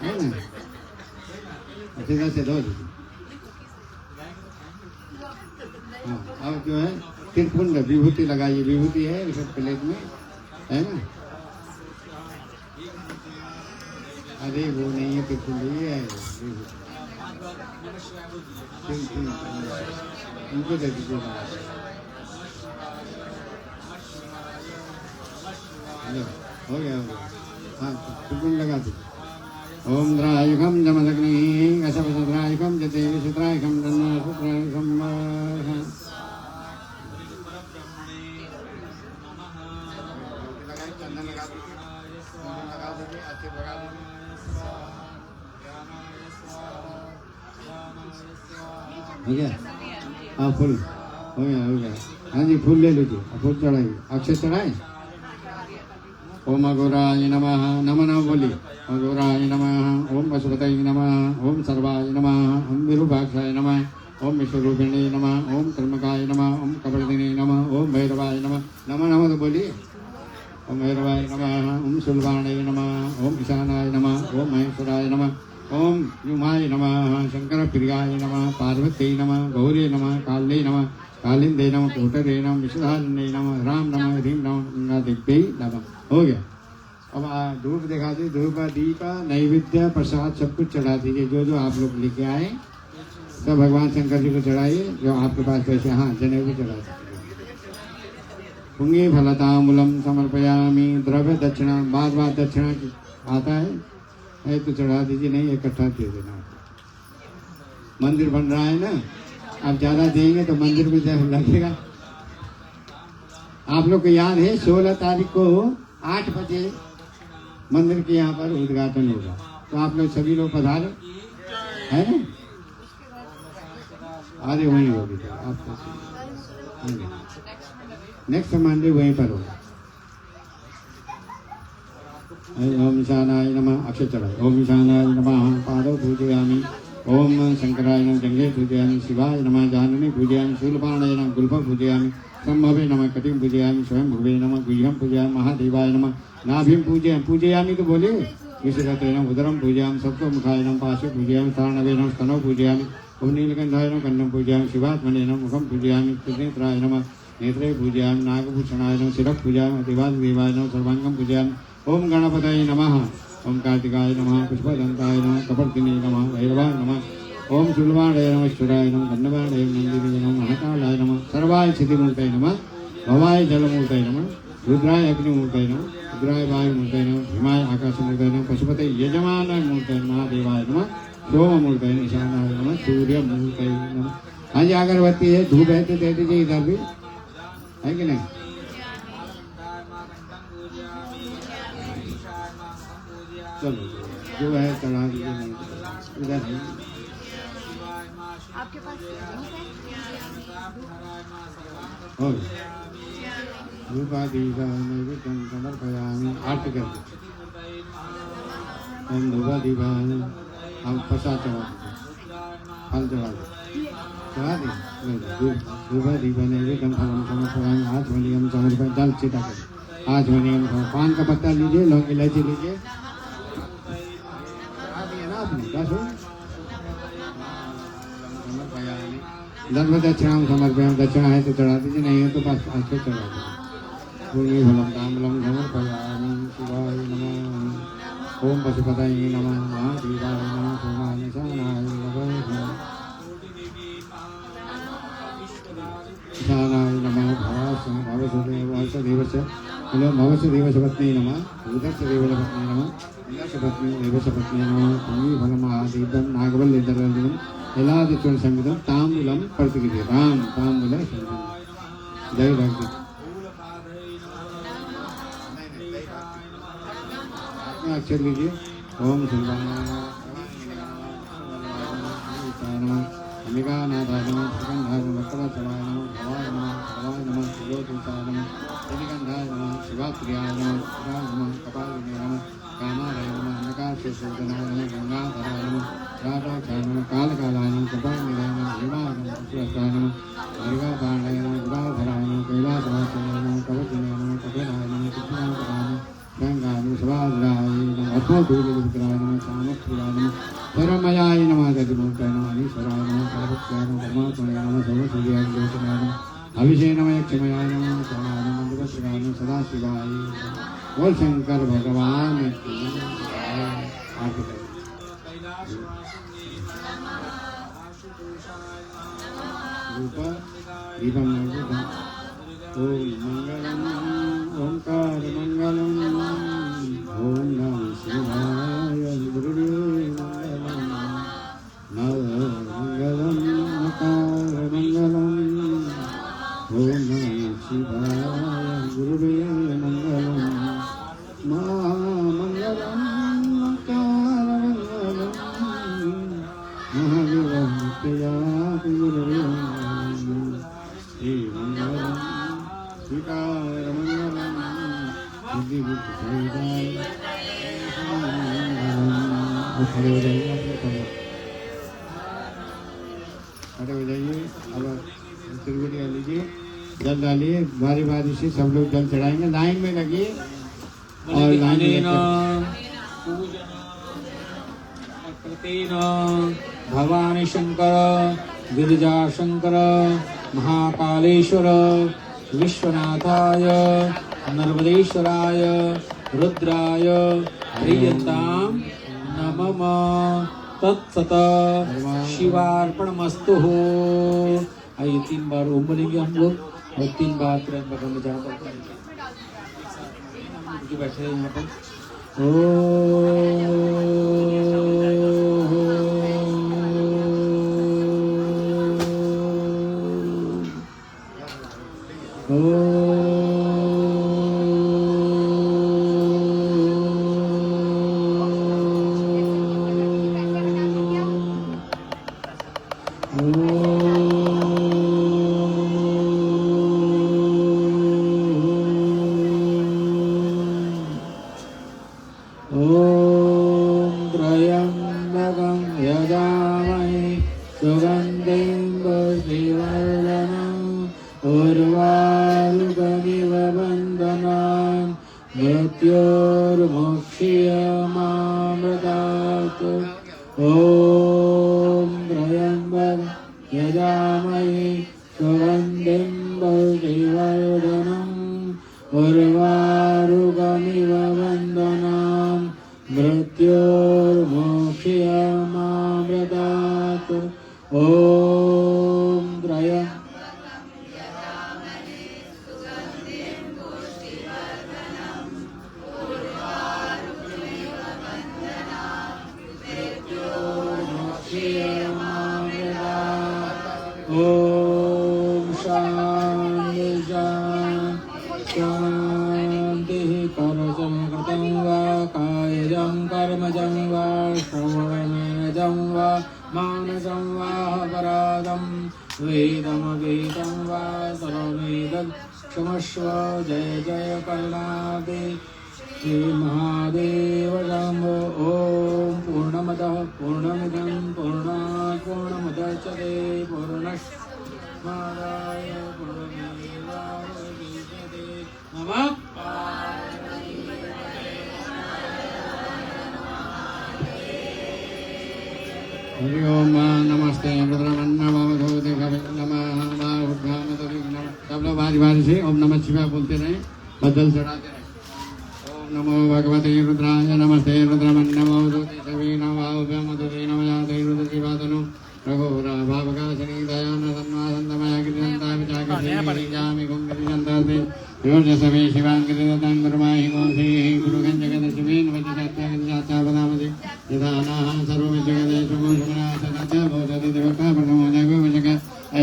है ना, अच्छी तरह से धो दीजिए। हाँ, अब जो है त्रिपुंड विभूति लगाइए, विभूति है इस प्लेट में, है ना। अरे वो नहीं है त्रिपुंड, ये है विभूति। उनको दे दीजिए। हो गया हो गया। हाँ, त्रिपुंड लगा दीजिए। ओम द्रायकम जमदग्नि असवद्रायकम जते विसुद्रायकम दन्नासुद्रायकम। हो गया। हाँ, फूल हो गया, हो गया। हाँ जी, फूल ले लीजिए, फूल चढ़ाइए, अक्षय चढ़ाए। ओम अघोराय नमः, नमः नमः बोलिए। अघोराय नमः, ओम पशुपतये नमः, ओम सर्वाय नमः, ओम विरूपाक्षाय नमः, ओम विश्वरूपिणे नमः, ओम त्र्यंबकाय नमः, ओम कपर्दिने नमः, ओम भैरवाय नमः। नमः नमः तो बोलिए। ओम भैरवाय नमः, ओम शूलपाणे नमः, ओम ईशानाय नमः, ओम महेश्वराय नमः, ओम युमाय नमः, शंकर प्रियाय नमः, पार्वती नमः, गौरी नमः, काले नमः, कालिंदे नमः, कोटरे नमः, विश्वधारिणे नमः, राम नमः, ह्रीं नमः, गंगादेव्यै नमः। हो गया। अब धूप दिखा दी, धूप दीप नैवेद्य प्रसाद सब कुछ चढ़ा दीजिए। जो जो आप लोग लेके आए सब भगवान शंकर जी को चढ़ाइए, जो आपके पास पैसे। हाँ, जनेऊ भी चढ़ा दीजिए। पुंगे फलतामूलम समर्पयामि, द्रव्य दक्षिणा, बार बार दक्षिणा आता है तो चढ़ा दीजिए, नहीं इकट्ठा दे देना। मंदिर बन रहा है ना, आप ज़्यादा देंगे तो मंदिर में जब लगेगा। आप लोग को याद है 16 तारीख को 8 बजे मंदिर के यहाँ पर उद्घाटन होगा, तो आप लोग सभी लोग पधारे, है ना। अरे वहीं होगी, तो आपको नेक्स्ट मंडे वहीं पर होगा। ओम ईशानाय नमः, अक्षय चढ़ाए। ओम ईशानाय नमः, पादौ पूजयामि। ओम शंकराय नमः, जंघे पूजयामि। शिवाय नमः, जाननी पूजयामि। शूलपाणाय नमः, गुल्फं पूजयामि। संभवे नमः, कटिं पूजयामि। स्वयं भुवे नमः, गुह्यं पूजयामि। महादेवाय नमः, नाभिं पूजयामि तो बोले। विशेषते नमः, उदरं पूजयामि। सप्तमुखाय नमः, पार्श्वे पूजयामि। तारणवे नमः, स्तनौ पूजयामि। ओम नीलकंठाय नमः, कन्नं पूजयामि। शिवात्मने नमः, मुखं पूजयामि। त्रिनेत्राय नमः, नेत्रे पूजयामि। नागभूषणाय नमः, शिरः पूजयामि। देवादिदेवाय नमः, सर्वांगं पूजयामि। ओम गणपतये नमः। ओम कार्तिकाय नमः। पुष्पदंताय नमः। कपर्दिने नमः। भैरवाय नमः। ओम शूलवाणय नमः। ईश्वराय नमः। गन्धवाणय नंदिने नमः। महाकालाय नमः। सर्वाय सिद्धिमूर्तये नमः। भवाय जलमूर्तये नमः। रुद्राय अग्निमूर्तये नमः। रुद्राय वायुमूर्तये नमः। भीमाय आकाशमूर्तये नमः। पशुपते यजमानाय मूर्तये नमः। महादेवाय नमः। सोममूर्तये नमः। ईशानाय नमः। सूर्यमूर्तये नमः। हाँ जी, अगरबत्ती है, धूप है तो दे दीजिए, इधर भी है कि नहीं। चलो जो है चढ़ा दीजिए, नहीं इधर है। आपके पास और धूपादीपा नैवेद्यं समर्पयामि। आरती कर दो। ओम धूपादीपा, हम प्रसाद चढ़ा दीजिए, फल चढ़ा दो, चढ़ा दी। धूपादीपा नैवेद्यं फलं समर्पयामि। आचमनीयं समर्पयामि। जल छिटा कर आचमनीयं। पान का पत्ता लीजिए, लौंग इलायची लीजिए। चढ़ा दिया ना आपने, क्या सुन समर्पयामि। दंड दक्षिणां समर्पयामि। दक्षिणा है तो चढ़ा दीजिए, नहीं है तो बस ऐसे चढ़ा दीजिए। पूर्वी फलं ताम्बूलं समर्पयामि। शिवाय नमः। ओम पशुपतये नमः। महादेवाय नमः। सोमाय निशानाय नमः। ईशानाय नमः। भवसदेवस्य हेलो भवसदेवस्य पत्नी नमः। उदस्य देवपत्नी नमः। इंद्रस्य पत्नी देवस्य पत्नी नमः। पूर्वी फलं महादीपं नागवल्लीधररञ्जनं यलादिचूर्ण संयुतं ताम्बूलं प्रतिगृह्यतां। ताम्बूल जय भक्ति अक्षर लीजिए। ओम शिवाय नमः। अम्बिकानाथाय नमः। सुगंधाय नमः। वक्रचराय नमः। भवाय नमः। भवाय नमः। शिवोदूताय नमः। शनिगंधाय नमः। शिवाप्रियाय नमः। शिवाय नमः। कपालिने नमः। कामालय नमः। नकाशसूदनाय नमः। गंगाधराय नमः। राधाक्षाय नमः। कालकालाय नमः। कपालिने नमः। भीमाय नमः। सुरक्षाय नमः। हरिकापाण्डाय नमः। गुडाधराय नमः। कैलासवासाय नमः। कवचने नमः। कपिलाय नमः। सिद्धिनाथाय नमः। गंगाय नमः। शिवाय नमः। अथोधूलिविग्रहाय नमः। सामप्रियाय नमः। परमयाय नमः। गतिमूर्तये नमः। ईश्वराय नमः। सर्वभक्त्याय नमः। परमात्मने नमः। सर्वसूर्याय ज्योतिनाय नमः। अभिषेक नमः। यक्षमयाय नमः। शरणाय नमः। मंत्रपत्रिकाय नमः। सदाशिवाय बोल शंकर भगवान की आरती करें। रूप दीपम नैवेद्यम। ओम मंगलम ओंकार मंगलम। ओम नमः शिवाय गुरुदेव मंगलम। नव मंगलम नकार मंगलम। ओम नमः शिवाय गुरुदेव मंगलम। महामंगलम नकार मंगलम। महावीरमूर्तया गुरुदेव मंगलम। श्री मंगलम श्रीकार मंगलम। बुद्धि बुद्धि सहिताय मंगलम। खड़े हो जाइए, खड़े हो जाइए। अब तिरगुलिया लीजिए, जल डालिए। बारी बारी से सब लोग जल चढ़ाएंगे। लाइन में लगिए और लाइन भवानी शंकर, गिरिजा शंकर, महाकालेश्वर, विश्वनाथाय, नर्मदेश्वराय, रुद्राय प्रियतां नमः। तत्सत शिवार्पणमस्तु। आइए 3 बार ओम बोलेंगे हम लोग और 3 बार त्र्यंबकम में जहाँ पर बैठे हैं यहाँ पर। उर्वारुकमिव वन्दनान् मृत्योर्मोक्षयमामृतात् ॐ त्रय ॐ शान्ति शान्तिः कर्मजं कृतं वा कायजं कर्मजं वा श्रवणमेजं वा मानसं वा अपराधं वेदमवेदं वा सर्वमेतत् क्षमस्व जय जय करुणादे श्री महादेव शम्भो ॐ पूर्णमदः पूर्णमिदं पूर्णात् पूर्णमुदच्यते पूर्णमादाय पूर्णमेवावशिष्यते नमः हरि ओम नमस्ते रुद्रमन्नमोधोते नमः सब लोग बारी बारी से ओम नमः शिवाय बोलते रहे बदल चढ़ाते रहे। ओम नमो भगवते रुद्राय नमस्ते रुद्रमन्नमोधोते सभी नमोभ्यमधुते नमयाते रुद्रजीवातनु रघुरा भावकाशनी दयान सन्मासन्तमया गिरिजन्ता विचाकर्षी जामि कुंगिरिजन्तास्ते योजसवे शिवाङ्गिरिदत्तं गुरुमाहि गोंसी गुरुगञ्जगदशिवेन वचसात्यागञ्जात्यापदामति यथानाः सर्वविद्यगदेषु गोषमनासदत्य भोजति दिवका प्रणमो जगो वचक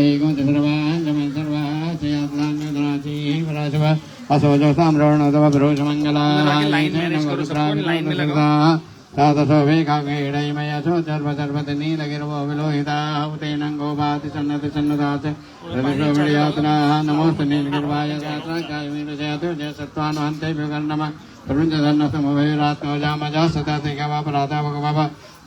ऐगो सर्वाञ्जमन् सर्वाः चयात्लान्योदनाचीः पराशव असोजो साम्रोणोदव भ्रोषमङ्गलाः सातसो वेकागेडैमयसो सर्वसर्वत नीलगिरवो विलोहिताः उतेनङ्गो भाति सन्नति सन्नुदास रविशोभियातनाः नमोऽस्तु नीलगिर्वाय सहस्राय वीरजयतु जय सत्त्वानुहन्तेभ्यो कर्णमः प्रपञ्चधर्मसमभैरात्मो जामजा सतातिकवापराधा भगवः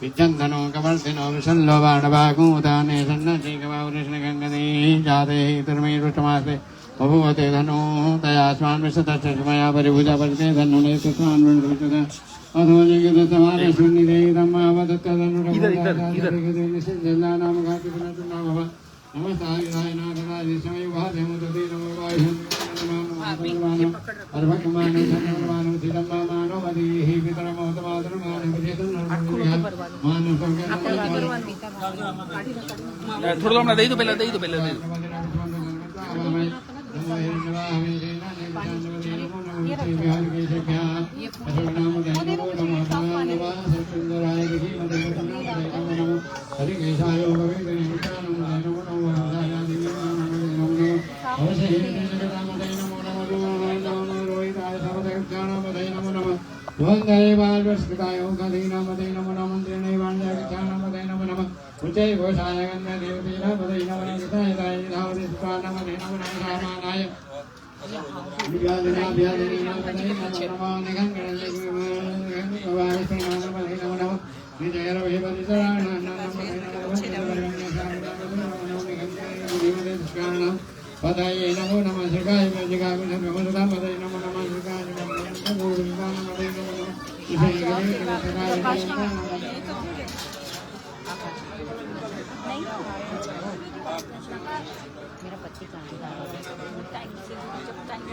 विद्यन्धनो कवर्धिनो विशल्लो बाणवागूताने सन्नशीकवावृष्णगङ्गदी जाते तिर्मीरुष्टमासे बभूवते धनु तयास्मान् विशतमया परिभुजा परिते धनुने सुस्मान् वृणुविचुत अथो जगदसमाने शून्यदेहितमावदत्तदनुरघुनाम घातिपुनः नमस्ताय नाथराय समयुभाते मुदते नमो वायुः अर्भकमानो धनमानो चिदम्बमानो मदीहि पितरमोतमातरमानो मानो थोड़ा हमने दे दो पहले दे दो पहले दे दो उच्चै घोषाय गन्ध देवतीना पदै नमः कृताय ताय धावति सुपानमने नमः रामानाय विद्यादिना व्यादिना पदै नमः निगंगणये भवाय श्रीनामपदै नमः विजय रवि परिसराण नमः पदाय नमो नमः श्रीकाय जगाय नमः पदै नमो नमः श्रीकाय नमः पदै नमः इसे मेरा पति टाइम से जब टाइम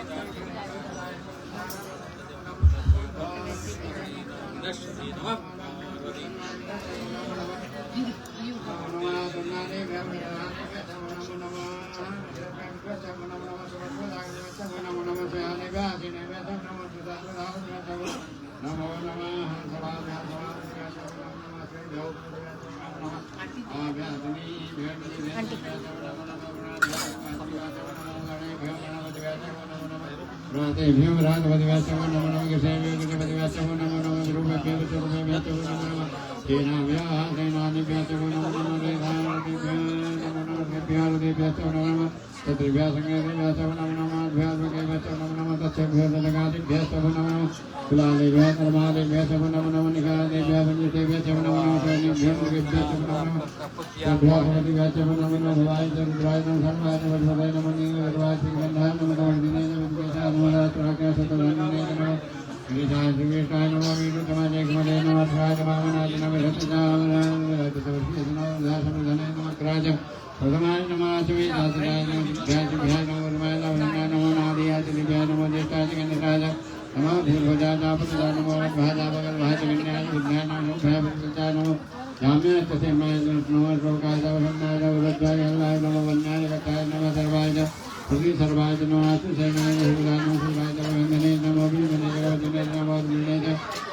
भ्यो राघवति व्यासो नमो नमः केशवे गजपति व्यासो नमो नमः गुरुभ्यो विष्णुभ्यो व्यासो नमो नमः सेनाभ्यः सेनानि व्यासो नमो नमः वेदान्तिभ्यो नमो नमः भ्यालदे व्यासो नमो नमः तत्रिव्यासंगे व्यासो नमो नमः भ्यालके व्यासो नमो नमः तत्सभ्यो दलगादि व्यासो नमो नमः कुलाले व्यासो नमः व्यासो नमो नमः निकाले व्यासंगे व्यासो नमो नमः सोनिभ्यो व्यासो नमो नमः भ्यालके व्यासो नमो नमः भवाय चंद्राय नमः सर्वाय वरदाय नमः नीलगर्वाय सिंहनाय नमः दिने नमः नमः सतधन्वने नमः विजय श्रीकृष्णाय नमः विष्णुतमाय एकमदे नमः स्वाय वामनाय नमः सत्यजामनाय नमः क्राज प्रथमाय नमः सुविदासराय नमः विद्याय नमः गुरुमाय नमः नादियाय दिव्याय नमः ज्येष्ठाय गणराज नमः भूर्भुजाय नमः नमः भाजा बगल भाज विन्याय विज्ञानाय भयविज्ञानाय नमो याम्य तसे माय नमो लोकाय सर्वनाय वज्राय नमो वन्याय गताय नमो सर्वाय पृथ्वी सर्वाय नमो सुसेनाय हृदयाय नमो सर्वाय वन्दने नमो विमने जगवदने नमो विमने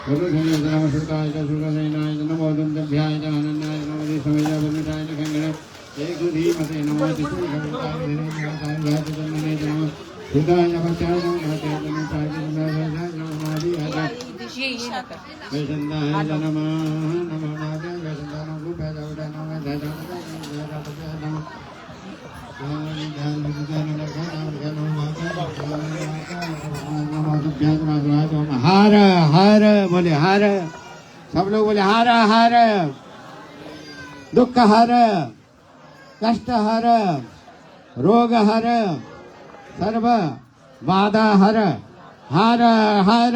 गुरुधने नमो सुताय सुरसेनाय नमो दंभ्याय अनन्याय नमो दिसमय वन्निताय खंगणे एक धीमते नमो दिसु खंडाय नमो गाय जन्मने नमो हृदयाय नमस्कार नमो हृदयाय नमस्कार नमो मादी आजा वैसंदाय नमः नमो नादे वैसंदाय नमो रूपाय जवदाय नमो जय नमो हर हर बोले हर सब लोग बोले हर हर दुख हर कष्ट हर रोग हर सर्व बाधा हर हर हर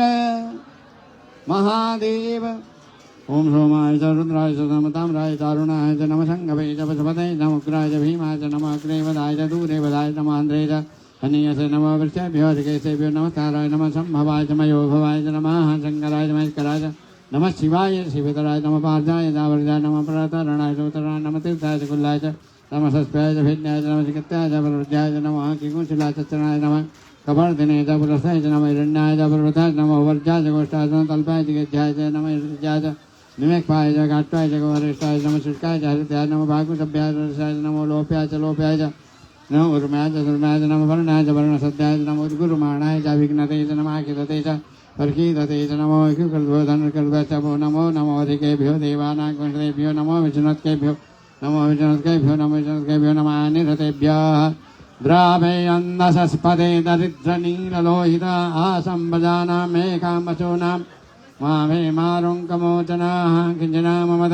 महादेव ओम सोमाय च रुद्राय च नमताम्राय च अरुणाय च नमः शंभवे च वसुपते नमः उग्राय च भीमाय च नमः अग्रेवदाय च दूरेवदाय च नमः आन्द्रे च हनीयसे नमः वृक्षेभ्यो ऋकेशेभ्यो नमस्काराय नमः संभवाय च मयोभवाय च नमः शंकराय च महेश्वराय च नमः शिवाय शिवतराय नमः पार्जाय दावर्जाय नमः प्रतरणाय च उत्तराय नमः तीर्थाय च कुल्लाय च नमः सस्याय च भिन्नाय च नमः चिकित्साय च प्रवृद्धाय च नमः किंकुशिलाय च चरणाय नमः कपर्दिने च पुरस्ताय च नमः हिरण्याय च प्रवृद्धाय च नमः वर्जाय च गोष्ठाय च तल्पाय च गेध्याय च नमः हिरण्याय च निमेक्पाय च घाट्वाय च गोवरिष्ठाय च नमः शुष्काय च हरित्याय नमः भागुसभ्याय च नमो लोप्याय च लोप्याय च नमः उर्म्याय च सुर्म्याय च नमः वर्णाय च वर्णसद्याय च नमो उद्गुरुमाणाय च विघ्नते च नमः किदते च परकीदते च नमो धनकृद्भ्यो च नमो नमो अधिकेभ्यो देवानागणदेभ्यो नमो विष्णुत्केभ्यो नमो विष्णुत्केभ्यो नमो विष्णुत्केभ्यो नमः अनिरतेभ्यः द्रावे अन्नसस्पदे दरिद्रनीललोहित आसम्भजानां मेकामचूनां मामे मारुङ्कमोचनाः किञ्चनाममद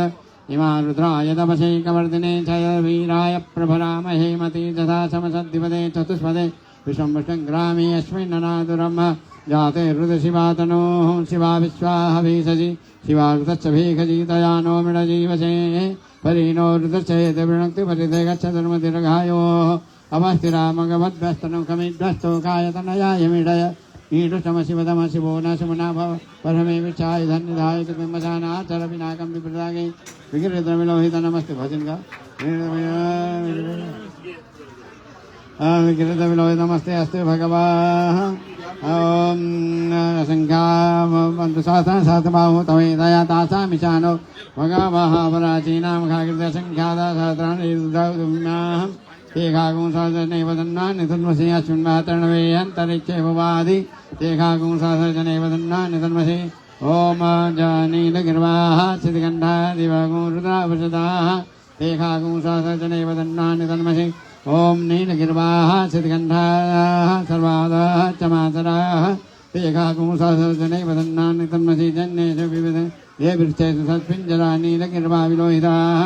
इमा रुद्राय तपसे कवर्दिने च वीराय प्रभरामहे मती तथा समसद्धिपदे चतुष्पदे विश्वम्भुष्टङ्ग्रामे अस्मिन्ननादुरम् जाते हृदशिवातनोः शिवा विश्वाः भीषजि शिवा ऋतश्च भीखजितया नो मृडजीवसे परिणो ऋतश्चेत् वृणक्ति परिते गच्छ धर्मदीर्घायोः अवस्थिरामगवद्भ्यस्तनं कमिद्भ्यस्तो कायतनयाय मीडय ईडुषम शिवदम शिवो न सुमना भव परमे विचाय धन्यधाय बिम्बसानाचर विनाकं विप्रदागे विकृतमिलोहित नमस्ते भजन का विकृतमिलोहित नमस्ते अस्तु भगवान् ओम संख्या सातबाहु तवे दया तासामिशानो भगवः पराचीनां खाकृत संख्यादा सहस्राणि तेघागुं सहस्रजनैव दन्नानि तन्मसि अस्मिन्मातर्णवे अन्तरिक्षे भवादि तेघागुं सहस्रजनैव दन्नानि तन्मसि ओम नीलगिर्वाः सिद्धगण्डा दिवागुं रुद्रावृषदाः तेघागुं सहस्रजनैव दन्नानि तन्मसि ओम नीलगिर्वाः सिद्धगण्डाः सर्वादाः च मातराः तेघागुं सहस्रजनैव दन्नानि तन्मसि जन्येषु विविध ये वृक्षेषु सत्पिञ्जरा नीलगिर्वा विलोहिताः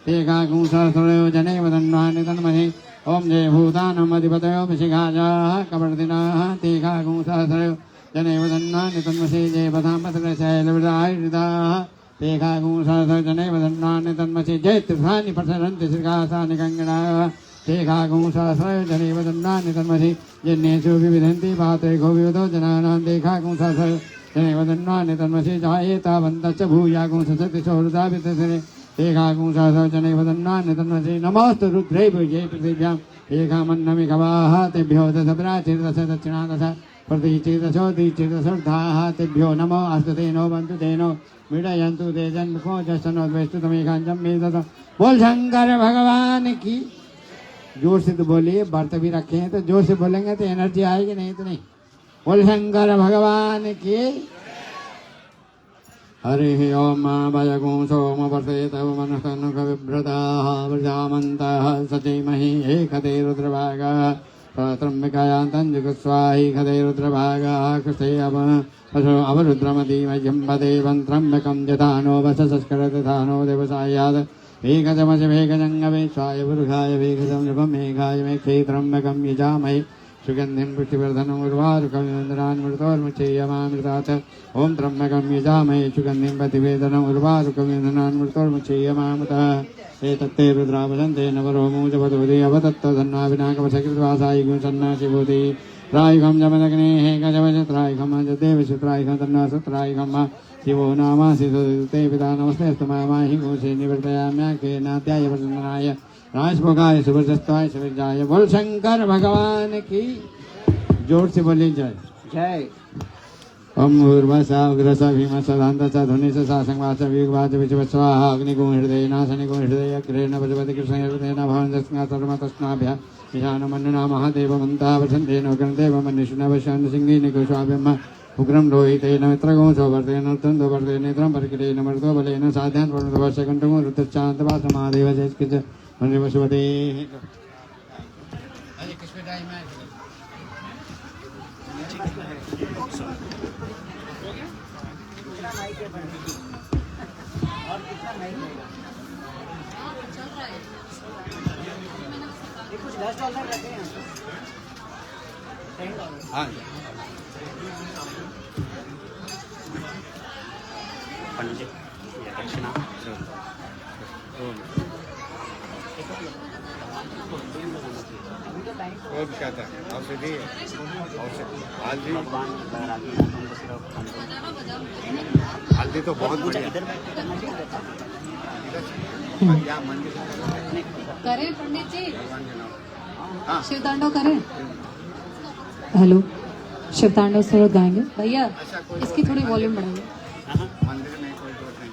तेघागुं सहस्रयो जनैव दन्नानि तन्मसि ओम जय भूतानमधिपतयो मिशिखाजाः कपर्दिनाः तेघागुं सहस्रयो जनैव दन्नानि तन्मसि जय पथामपत्रशैलविदाः तेघागुं सहस्रयो जनैव दन्नानि तन्मसि जय तीर्थानि प्रसरन्ति श्रीकासानि गङ्गणाः तेघागुं सहस्रयो जनैव दन्नानि तन्मसि जन्येषु विविधन्ति पात्रेषु विविधो जनानां तेघागुं सहस्रयो जनैव दन्नानि तन्मसि जायेतावन्तश्च भूयागुं ससतिशो हृदाभितसिरे तेघागुं सहस्रयो जनैव दन्नानि तन्मसि नमोऽस्तु रुद्रैः जय पृथिव्याम् एकामन्नमिकवाः तेभ्यो दशप्राचीर्दश दक्षिणादश प्रतीचीर्दशोदीचीर्दशोर्धाः तेभ्यो नमो अस्तु तेनो बन्तु तेनो मीडयन्तु ते जन्मको जस्तनोद्वेष्टु तमेकाञ्चं मे दत्त बोल शंकर भगवान की। जोर से तो बोलिए, व्रत भी रखे हैं तो जोर से बोलेंगे तो एनर्जी आएगी, नहीं तो नहीं। बोल शंकर भगवान की। हरि ओम भजगुं सोम वर्ते तव मनस्तनुक विभ्रताः प्रजामन्तः सचीमहि एकते रुद्रभागः त्र्यम्बकायां तञ्जुगस्वाहि खते रुद्रभागः कृते अवरुद्रमधीमह्यं वदेवं त्र्यम्बकं यथानो वसस्करतथानो देवसायात् वेगजमजवेगजङ्गवेशाय वृगाय वेगजं नृपमेघाय मे क्षेत्रम्बकं यजामहे सुगन्धिं पुष्टिवर्धनम् उर्वारुकमिन्द्रान् मृतोर्मुचेयमामृतात् ॐ त्र्यम्बकं यजामहे सुगन्धिं प्रतिवेदनम् उर्वारुकमिन्द्रान् मृतोर्मुचेयमामृतः एतत्ते रुद्रावदन्ते नवरोमो जपतोदे अवतत्तधन्नाविनाकवशकृतवासायिगुं सन्नाशिभूति त्रायुगं जमदग्नेः गजवशत्रायुगं जदेवशत्रायुगं तन्नासत्रायुगं शिवो नामासि ते पिता नमस्ते स्तमाहि घोषे निवर्तयाम्याखे नात्याय वसनाय राजभोगाय शुभजस्ताय शुभजाय। बोल शंकर भगवान की। जोर से बोले जय जय। ओम भूर्भुवस्सुः उग्रस्सः भीमस्सः धान्तस्सः धनुषः संवासः विघ्वासः विश्वस्वाहा अग्निगुं हृदये नाशनिगुं हृदये क्रेण पशुपति कृष्ण हृदयेन भवन्तस्मा सर्वतस्नाभ्यः ईशानमन्युना महादेवमन्तः वसन्तेन उग्रदेवमन्युष्णवशान् सिंहेन कुशाभ्यम् उग्रं रोहितेन मित्रगो सौवर्तेन उत्तन्दो वर्तेन नेत्रं परिकिरेन मर्दो बलेन साध्यान् पूर्णवर्षकण्ठगो रुद्रश्चान्तवासमादेव जयस्कृत वन्दे पशुपते। हरे कृष्ण जय। पंडित दक्षिणा भगवान हल्दी तो बहुत बढ़िया। इधर करें पंडित जी, शिवतांडव करें। हेलो, शिवतांडव स्वरूप गाएंगे भैया। इसकी थोड़ी वॉल्यूम बढ़ाइए। मंदिर में कोई दोष नहीं।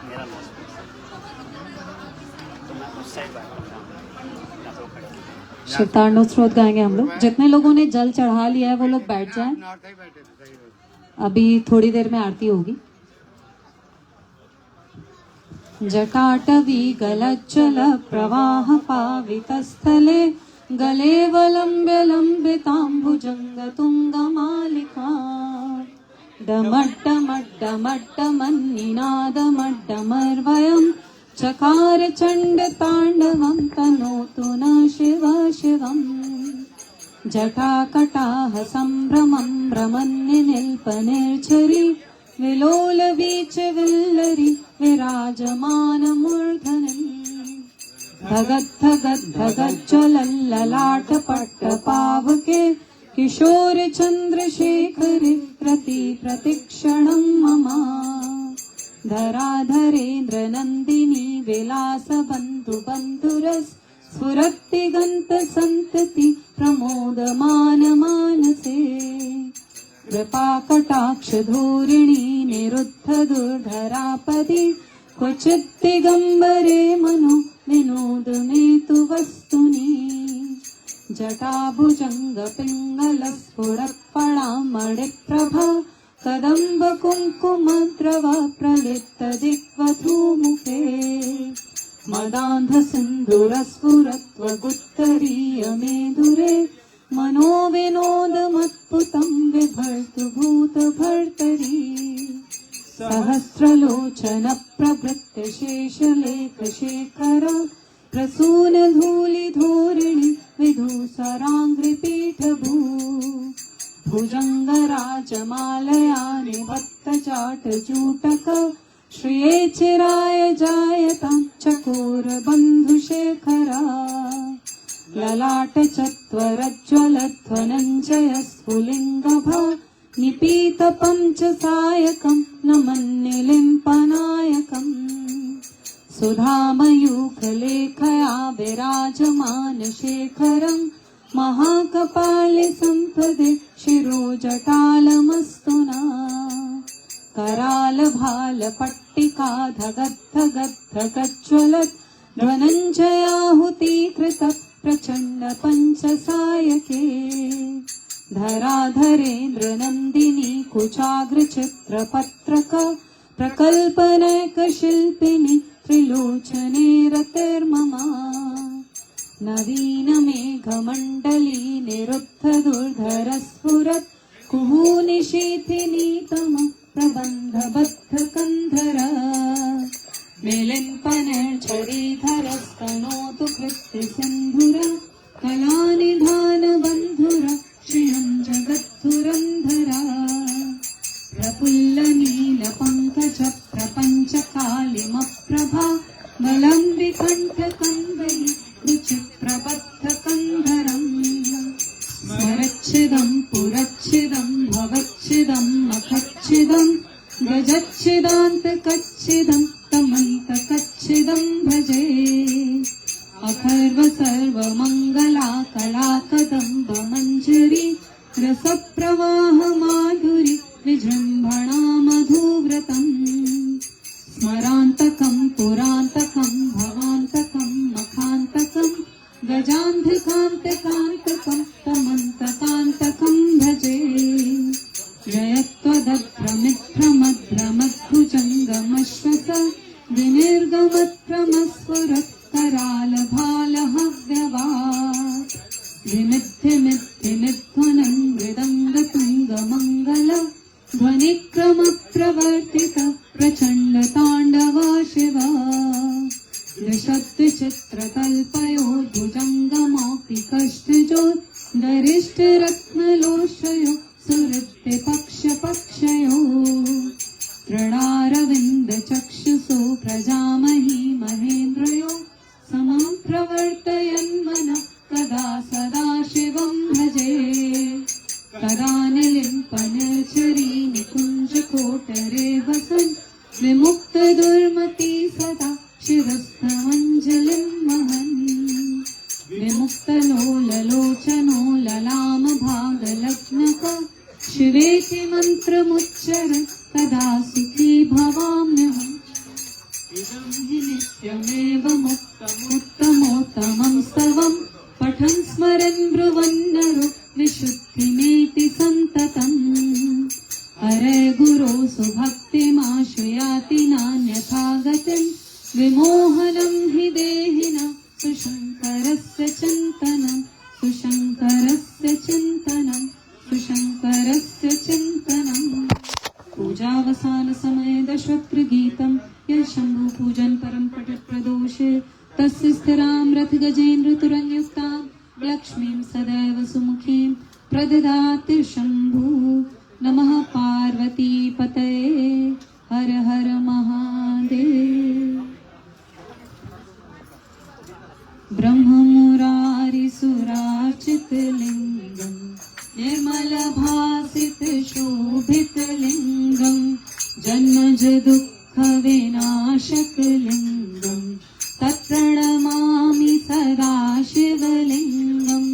मेरा लॉस तो मैं उस साइड बैठा हूँ। शिवतांडव स्रोत गाएंगे हम लोग। जितने लोगों ने जल चढ़ा लिया है वो लोग बैठ जाएं। अभी थोड़ी देर में आरती होगी। जटाटवी गलच्चल प्रवाह पावितस्थले गलेवलम्ब्य लम्बिताम्बुजङ्गतुङ्गमालिका डमड्डमड्डमड्डमन्निनादमड्डमर्वयं चकार चण्डताण्डवं तनोतु न शिव शिवम् जटाकटाह सम्भ्रमं भ्रमन्निनिल्पनिर्झरि विलोलवीचविल्लरि विराजमानमूर्धनिम् धगद्धगद्धगज्ज्वलल्ललाटपट्टपावके किशोर चन्द्रशेखरे रति प्रतिक्षणं मम धराधरेन्द्र नन्दिनी विलास बन्धु बन्धुरस् स्फुरत्तिगन्त सन्तति प्रमोदमान मानसे कृपाकटाक्ष धोरिणी निरुद्ध दुर्धरापदि क्वचित् दिगम्बरे मनो विनोद मे तु वस्तुनि जटाभुजङ्ग पिङ्गल स्फुरत्फणामणिप्रभा कदम्ब कुङ्कुमद्रव प्रलिप्त दिग्वधूमुखे मदान्ध सिन्धुरस्फुरत्वगुत्तरीय मेधुरे मनो विनोदमत्पुतं बिभर्तु भूतभर्तरी सहस्रलोचन प्रवृत्त शेषलेखशेखर प्रसून धूलिधोरिणि विधूसराङ्घ्रिपीठभू भुजङ्गराजमालया निबद्धजाटजूटक श्रिये चिराय जायतां चकोरबन्धुशेखरा ललाटचत्वरज्ज्वलध्वनञ्जय स्फुलिङ्गभा निपीतपञ्चसायकं नमन्निलिम्पनायकम् सुधामयूखलेखया विराजमानशेखरं महाकपाले सम्पदे शिरोजटालमस्तुना करालभालपट्टिका धगद्धगद्धगज्ज्वलत् ध्वनञ्जयाहुतीकृत प्रचण्ड पञ्चसायके धराधरेन्द्र नन्दिनी कुचाग्रचित्रपत्रक प्रकल्पनैकशिल्पिनि त्रिलोचने रतिर्ममा नवीनमेघमण्डली निरुद्ध दुर्धरस्फुरत् कुहूनिशीथिनीतम प्रबन्धबद्धकन्धर मिलिम्पनिर्झरीधरस्तनोतु कृत्तिसिन्धुर कलानिधानबन्धुर श्रियं जगद्धुरन्धरा प्रफुल्लनीलपङ्कज प्रपञ्चकालिमप्रभा बलं विकण्ठकन्दली विचित्रबद्धकन्धरम् स्मरच्छिदं पुरच्छिदं भव कच्चिदं गजच्छिदान्तकच्चिदं तमन्तकच्चिदं भजे अथर्व सर्वमङ्गला कलाकदम्ब मञ्जरी रसप्रवाह माधुरी विजृम्भणा मधुव्रतम् स्मरान्तकं पुरान्तकं भवान्तकं मखान्तकं गजान्धिकान्तकान्तकं तमन्तकान्तकं भजे जयत्वदभ्रमिभ्रमद्भ्रमद्भुजङ्गमश्वस विनिर्गमत्प्रमस्वरत्करालभालहव्यवात् विमिद्धिमिद्धिमिध्वनं मृदङ्गतुङ्गमङ्गल ध्वनिक्रमप्रवर्तित प्रचण्डताण्डव शिव दृशद्विचित्रतल्पयो भुजङ्गमापि कष्टजो गरिष्ठरत्नलोषयो सुहृत्तिपक्षपक्षयो तृणारविन्दचक्षुषो प्रजामहि महेन्द्रयो समं प्रवर्तयन्मनः कदा सदा शिवं भजे कदा निलिम्पनिर्झरी निकुञ्जकोटरे वसन् विमुक्तदुर्मती सदा शिरस्थमञ्जलिं वहन् विमुक्तलोललोचनो ललामभागलग्नक शिवेति मन्त्रमुच्चरन् कदा सुखी भवाम्यहम् इदं हि नित्यमेव मुक्तमुत्तमोत्तमं स्तवं पठन् स्मरन् ब्रुवन्नरो विशुद्धिमेति सन्ततम् हरे गुरो सुभक्तिमाश्रयाति नान्यथा गतिं विमोहनं हि देहिना सुशङ्करस्य चिन्तनं सुशङ्करस्य चिन्तनं सुशङ्करस्य चिन्तनम् पूजावसान समये दशवक्त्र गीतं यः शम्भु पूजन परम पठत् प्रदोषे तस्य स्थिरां रथ गजेन्द्र तुरंगयुक्तां लक्ष्मीं सदैव सुमुखीं प्रददाति शम्भु नमः पार्वती पतये हर हर महादेव ब्रह्ममुरारिसुरार्चितलिङ्गं निर्मलभासित शोभितलिङ्गं जन्मज दुःखविनाशकलिङ्गं तत्प्रणमामि सदा शिवलिङ्गं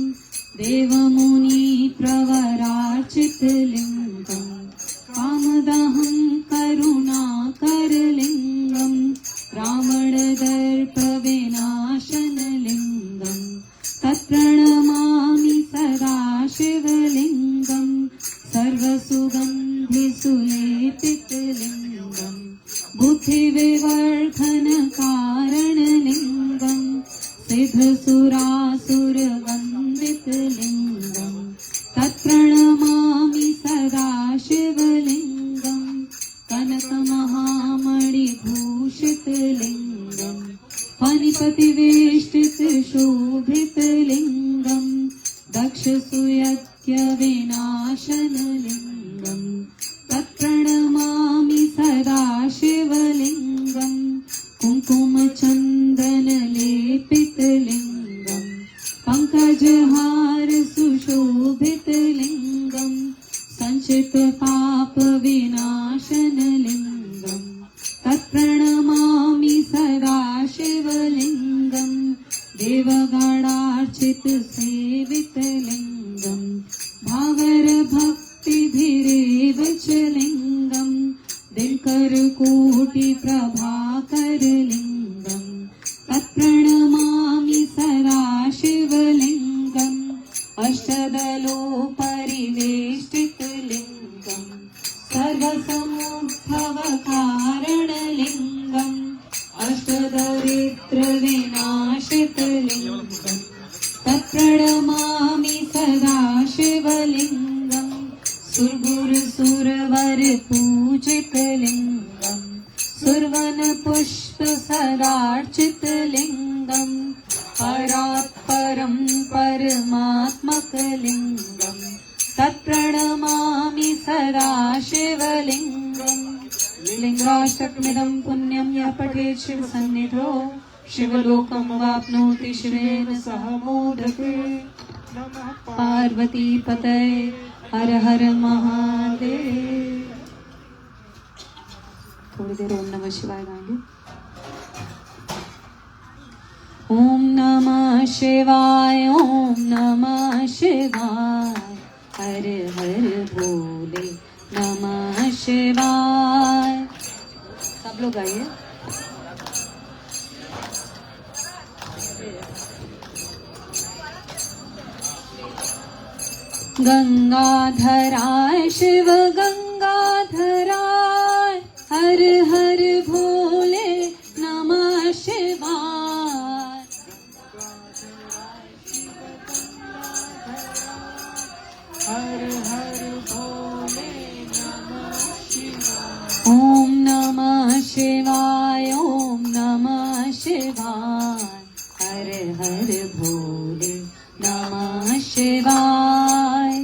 देवमुनिप्रवरार्चितलिङ्गं कामदहं करुणाकरलिङ्गं रावणदर्पविनाशनलिङ्गं तत्प्रणमामि सदा शिवलिङ्गं सर्वसुगन्धिसुलेपितलिङ्गं बुद्धिविवर्धनकारणलिङ्गं सिद्धसुरासुरवन्दितलिङ्गं तत्प्रणमामि सदा शिवलिङ्गं कनकमहामणिभूषितलिङ्गं फणिपतिवेष्टितशोभितलिङ्गं दक्षसुयज्ञविनाशनलिङ्गं तत्प्रणमामि सदा शिवलिङ्गं कुङ्कुमचन्दनलेपितलिङ्गं पङ्कजहारसुशोभितलिङ्गं सञ्चितपापविनाशनलिङ्गं तत्प्रणमामि सदा शिवलिङ्गं देवगणार्चितसेवितलिङ्गं भावरभक्तिभिरेव च लिङ्गं दिनकरकोटिप्रभाकरलिङ्गं तत्प्रणमामि सदा शिवलिङ्गम् अष्टदलोपरिवेष्टितलिङ्गं सर्वसमुद्भवकारणलिङ्गम् अष्टदरिद्रविनाशितलिङ्गं तत्प्रणमामि सदा शिवलिङ्गं सुरगुरुसुरवरपूजितलिङ्गं सुरवनपुष्पसदार्चितलिङ्गं परात्परं परमात्मकलिङ्गं तत्प्रणमामि सदा शिवलिङ्गं लिङ्गाष्टकमिदं पुण्यं यः पठेत् शिवसन्निधौ शिवलोकं वाप्नोति शिवेन सह मोदते पार्वती पतये हर हर महादेव। थोड़ी देर ओम नमः शिवाय गाएंगे। ओम नमः शिवाय, ओम नमः शिवाय, हर हर भोले नमः शिवाय। सब लोग गाइए। गंगाधराय शिव गंगाधराय, हर हर भोले नमः शिवाय। हर हर भोले नमः शिवाय। ओम नमः शिवाय, ओम नमः शिवाय, हर हर भोले नमः शिवाय।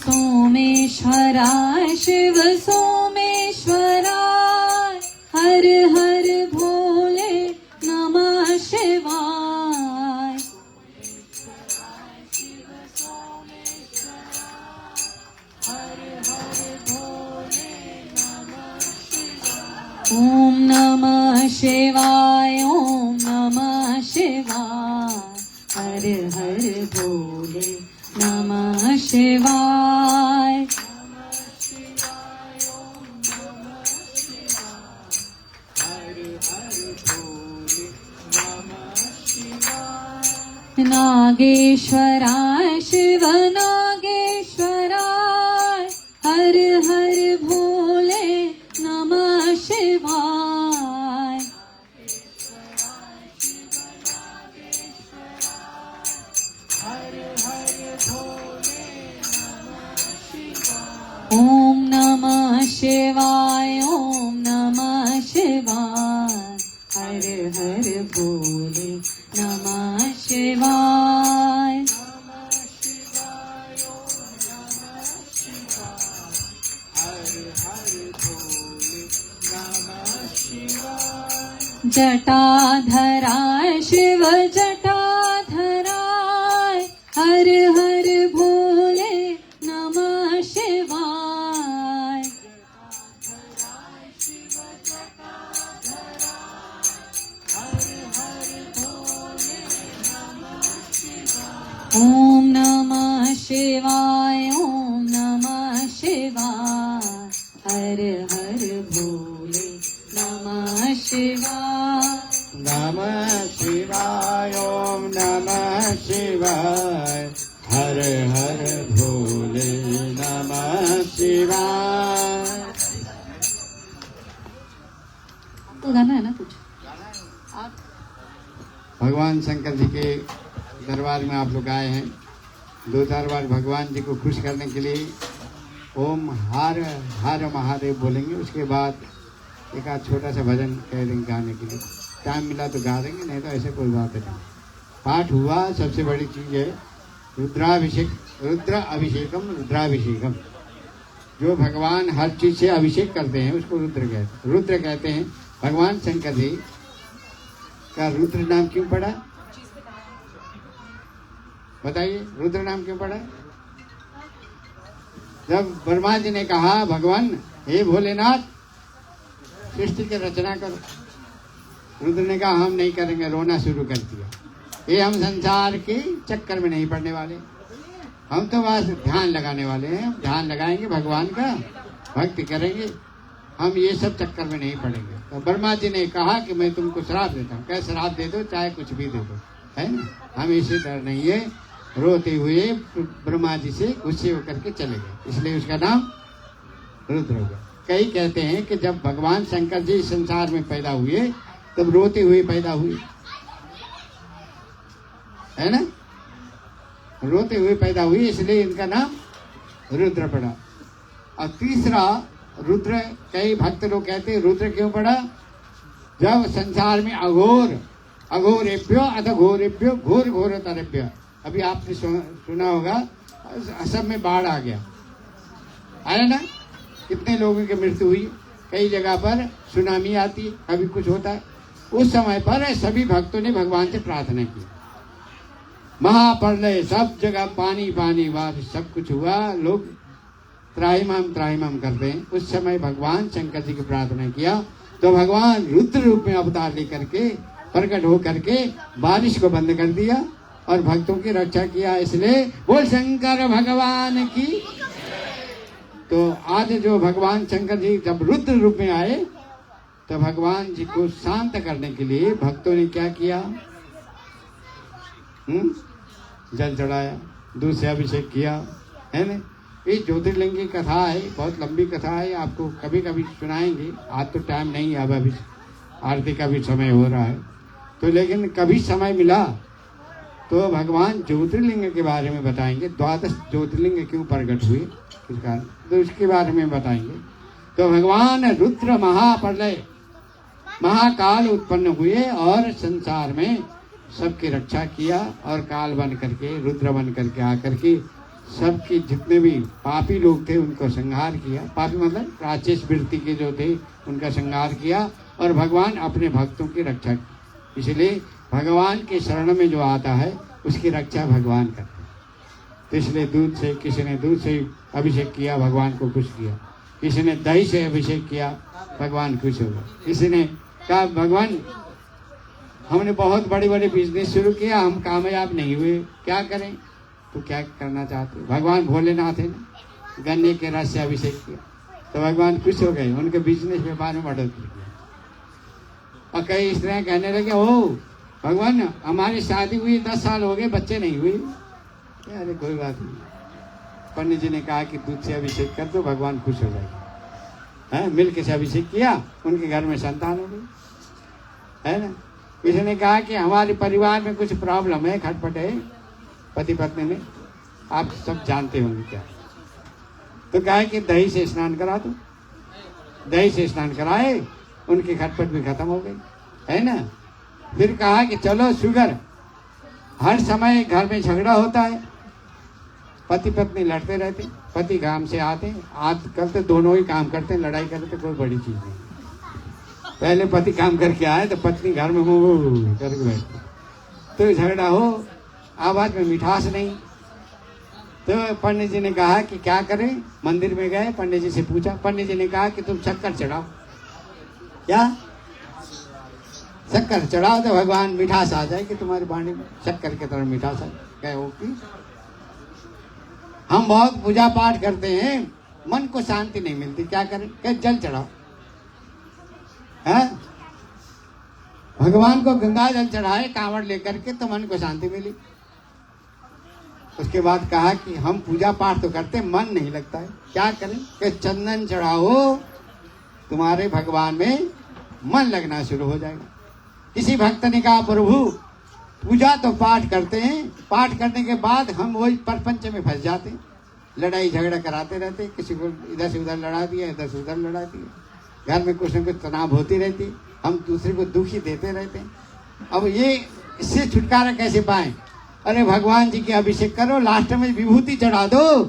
सोमेश्वराय शिव सोमेश्वराय, हर हर भोले नमः शिवाय। ओम नमः शिवाय, ओम नमः शिवाय, हर हर भोले नमः शिवाय। नागेश्वराय शिव नागेश्वराय, हर हर भोले नमः शिवाय। ओम नमः शिवाय, ओम नमः शिवाय, हर हर भोले नमः शिवाय। जटाधराय शिव जटाधराय, हर हर भोले नमः शिवाय। ओम नमः शिवाय, ओम नमः शिवाय, हर हर भोले नमः शिवाय। नमः शिवाय, ओम नमः शिवाय, हर हर भोले नमः शिवाय। तो गाना है ना कुछ? भगवान शंकर जी के दरबार में आप लोग आए हैं। 2-4 बार भगवान जी को खुश करने के लिए ओम हर हर महादेव बोलेंगे। उसके बाद एक आध छोटा सा भजन कह देंगे गाने के लिए। टाइम मिला तो गा देंगे, नहीं तो ऐसे कोई बात नहीं। पाठ हुआ, सबसे बड़ी चीज़ है रुद्राभिषेक, रुद्र अभिषेकम, रुद्राभिषेकम। जो भगवान हर चीज़ से अभिषेक करते हैं उसको रुद्र कहते हैं। रुद्र कहते हैं भगवान शंकर जी का रुद्र नाम क्यों पड़ा? बताइए, रुद्र नाम क्यों पड़ा? जब ब्रह्मा जी ने कहा भगवान हे भोलेनाथ सृष्टि की रचना करो, रुद्र ने कहा हम नहीं करेंगे, रोना शुरू कर दिया। ये हम संसार के चक्कर में नहीं पड़ने वाले, हम तो बस ध्यान लगाने वाले हैं। ध्यान लगाएंगे, भगवान का भक्ति करेंगे, हम ये सब चक्कर में नहीं पड़ेंगे। तो ब्रह्मा जी ने कहा कि मैं तुमको श्राप देता हूँ। क्या श्राप दे दो, चाहे कुछ भी दे दो, है ना। हम इसे डर नहीं है। रोते हुए ब्रह्मा जी से गुस्से होकर के चले गए, इसलिए उसका नाम रुद्र हो गया। कई कहते हैं कि जब भगवान शंकर जी इस संसार में पैदा हुए तब रोते हुए पैदा हुए, है ना, रोते हुए पैदा हुए, इसलिए इनका नाम रुद्र पड़ा। और तीसरा रुद्र, कई भक्त लोग कहते हैं रुद्र क्यों पड़ा? जब संसार में अघोर अघोरेभ्यो अथ घोरेभ्यो घोर घोरतरेभ्य, अभी आपने सुना होगा असम में बाढ़ आ गया, आया ना, कितने लोगों की मृत्यु हुई। कई जगह पर सुनामी आती है, कभी कुछ होता है। उस समय पर सभी भक्तों ने भगवान से प्रार्थना की, महाप्रलय, सब जगह पानी पानी, बारिश सब कुछ हुआ, लोग त्राहिमाम करते हैं। उस समय भगवान शंकर जी की प्रार्थना किया तो भगवान रुद्र रूप में अवतार लेकर के प्रकट होकर के बारिश को बंद कर दिया और भक्तों की रक्षा किया। इसलिए बोल शंकर भगवान की। तो आज जो भगवान शंकर जी जब रुद्र रूप में आए तो भगवान जी को शांत करने के लिए भक्तों ने क्या किया? जल चढ़ाया, दूध से अभिषेक किया, है ना। ये ज्योतिर्लिंग की कथा है, बहुत लंबी कथा है, आपको कभी कभी सुनाएंगे। आज तो टाइम नहीं है, अब अभी आरती का भी समय हो रहा है, तो लेकिन कभी समय मिला तो भगवान ज्योतिर्लिंग के बारे में बताएंगे। 12 ज्योतिर्लिंग क्यों प्रकट हुए इस कारण, तो इसके बारे में बताएंगे। तो भगवान रुद्र महाप्रलय महाकाल उत्पन्न हुए और संसार में सबकी रक्षा किया और काल बन करके रुद्र बन करके आकर के सबके जितने भी पापी लोग थे उनको संहार किया। पापी मतलब राक्षस वृत्ति के जो थे उनका संहार किया और भगवान अपने भक्तों की रक्षा की। इसलिए भगवान के शरण में जो आता है उसकी रक्षा भगवान करते हैं। तो इसलिए दूध से, किसी ने दूध से अभिषेक किया, भगवान को खुश किया। किसी ने दही से अभिषेक किया, भगवान खुश हो गए। किसी ने कहा भगवान हमने बहुत बड़े बड़े बिजनेस शुरू किया, हम कामयाब नहीं हुए, क्या करें? तो क्या करना चाहते? भगवान भोलेनाथ है ना, गन्ने के रस से अभिषेक किया तो भगवान खुश हो गए, उनके बिजनेस व्यापार में बढ़ोतरी किया। और कई स्त्रियाँ कहने लगे, ओ भगवान हमारी शादी हुई 10 साल हो गए, बच्चे नहीं हुए। अरे कोई बात नहीं, पंडित जी ने कहा कि दूध से अभिषेक कर दो, भगवान खुश हो जाएगा। है मिल्क से अभिषेक किया, उनके घर में संतान हो गई, है ना। किसी ने कहा कि हमारे परिवार में कुछ प्रॉब्लम है, खटपट है पति पत्नी में, आप सब जानते होंगे क्या। तो कहा कि दही से स्नान करा दो, दही से स्नान कराए, उनकी खटपट भी खत्म हो गई, है ना। फिर कहा कि चलो शुगर, हर समय घर में झगड़ा होता है, पति पत्नी लड़ते रहते, पति काम से आते, आजकल तो दोनों ही काम करते हैं, लड़ाई करते कोई बड़ी चीज नहीं। पहले पति काम करके आए तो पत्नी घर में मुंह करके बैठती, तो झगड़ा हो, आवाज में मिठास नहीं। तो पंडित जी ने कहा कि क्या करें, मंदिर में गए, पंडित जी से पूछा, पंडित जी ने कहा कि तुम शक्कर चढ़ाओ। क्या? शक्कर चढ़ाओ तो भगवान मिठास आ जाएगी तुम्हारी वाणी में, शक्कर की तरह मिठास आए। क्या होगी? हम बहुत पूजा पाठ करते हैं, मन को शांति नहीं मिलती, क्या करें? क्या? जल चढ़ाओ। है भगवान को गंगा जल चढ़ाए कांवड़ लेकर के तो मन को शांति मिली। उसके बाद कहा कि हम पूजा पाठ तो करते, मन नहीं लगता है, क्या करें? कि चंदन चढ़ाओ, तुम्हारे भगवान में मन लगना शुरू हो जाएगा। किसी भक्त ने कहा प्रभु पूजा तो पाठ करते हैं, पाठ करने के बाद हम वही प्रपंच में फंस जाते, लड़ाई झगड़ा कराते रहते, किसी को इधर से उधर लड़ा दिया, इधर से उधर लड़ा दिया, घर में कुछ न कुछ तनाव होती रहती, हम दूसरे को दुखी देते रहते हैं। अब ये इससे छुटकारा कैसे पाएं? अरे भगवान जी के अभिषेक करो, लास्ट में विभूति चढ़ा दो,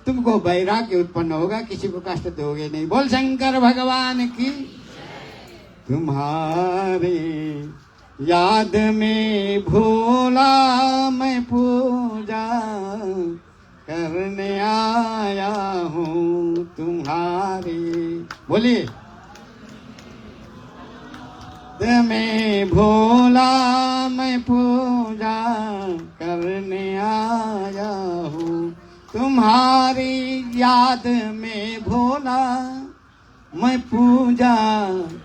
तुमको वैराग्य उत्पन्न होगा, किसी को कष्ट दोगे नहीं। बोल शंकर भगवान की। तुम्हारे याद में भोला मैं पूजा करने आया हूँ तुम्हारे। बोलिए। में भोला मैं पूजा करने आया हूँ तुम्हारी याद में, भोला मैं पूजा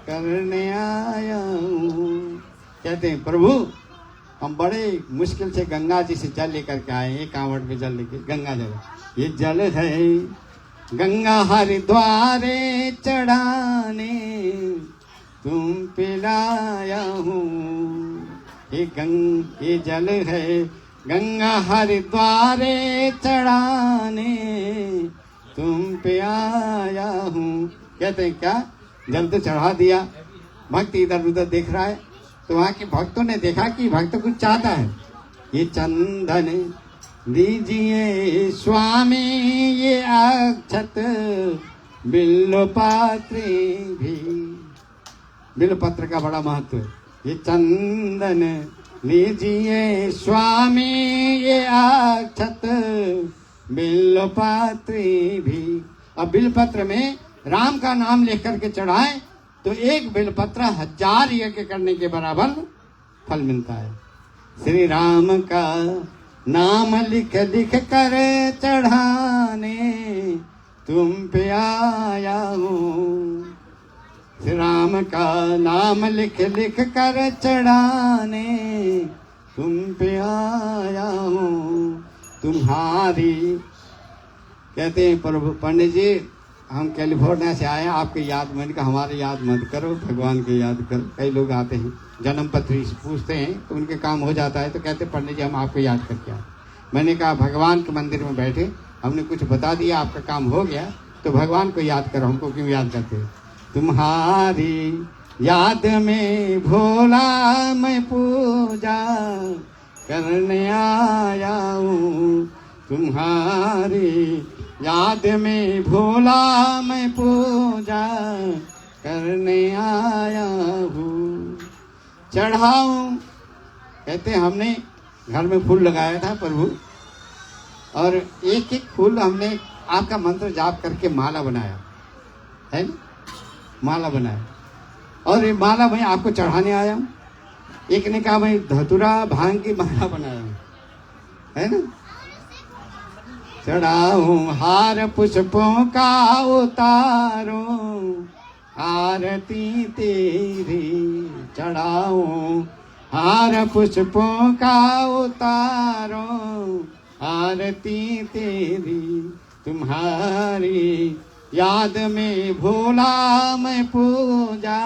करने आया हूँ। कहते हैं प्रभु हम बड़े मुश्किल से गंगा जी से जल लेकर के आए हैं, कांवड़ में जल लेके, गंगा जल, ये जल है गंगा हरिद्वारे चढ़ाने तुम पिलाया हूँ। ये जल है गंगा हरिद्वारे चढ़ाने तुम पे आया हूँ। कहते हैं क्या? जल तो चढ़ा दिया, भक्त इधर उधर देख रहा है, तो वहाँ के भक्तों ने देखा कि भक्त कुछ चाहता है। ये चंदन दीजिए स्वामी, ये अक्षत बिल्व पात्र भी, बिल्व पत्र का बड़ा महत्व है। ये चंदन लीजिए स्वामी ये अक्षत बिल्वपत्री भी। अब बिल्वपत्र में राम का नाम लिख करके चढ़ाए तो एक बिल्वपत्र 1000 यज्ञ करने के बराबर फल मिलता है। श्री राम का नाम लिख लिख कर चढ़ाने तुम पे आया हूँ। श्री राम का नाम लिख लिख कर चढ़ाने तुम पे आया हूँ। तुम्हारी कहते हैं प्रभु पंडित जी हम कैलिफोर्निया से आए हैं, आपकी याद मैंने कहा हमारी याद मत करो, भगवान की याद करो। कई लोग आते हैं जन्म पत्री पूछते हैं तो उनके काम हो जाता है तो कहते पंडित जी हम आपको याद करके आए। मैंने कहा भगवान के मंदिर में बैठे हमने कुछ बता दिया, आपका काम हो गया, तो भगवान को याद करो, हमको क्यों याद करते हो। तुम्हारी याद में भोला मैं पूजा करने आया हूँ। तुम्हारी याद में भोला मैं पूजा करने आया हूँ। चढ़ाऊँ कहते हमने घर में फूल लगाया था प्रभु, और एक एक फूल हमने आपका मंत्र जाप करके माला बनाया है ना, माला बनाया, और ये माला मैं आपको चढ़ाने आया हूँ। एक ने कहा मैं धतुरा भांग की माला बनाया हूँ, है ना। चढ़ाऊं हार पुष्पों का उतारूं आरती तेरी। चढ़ाऊं हार पुष्पों का उतारूं आरती तेरी। तुम्हारी याद में भोला मैं पूजा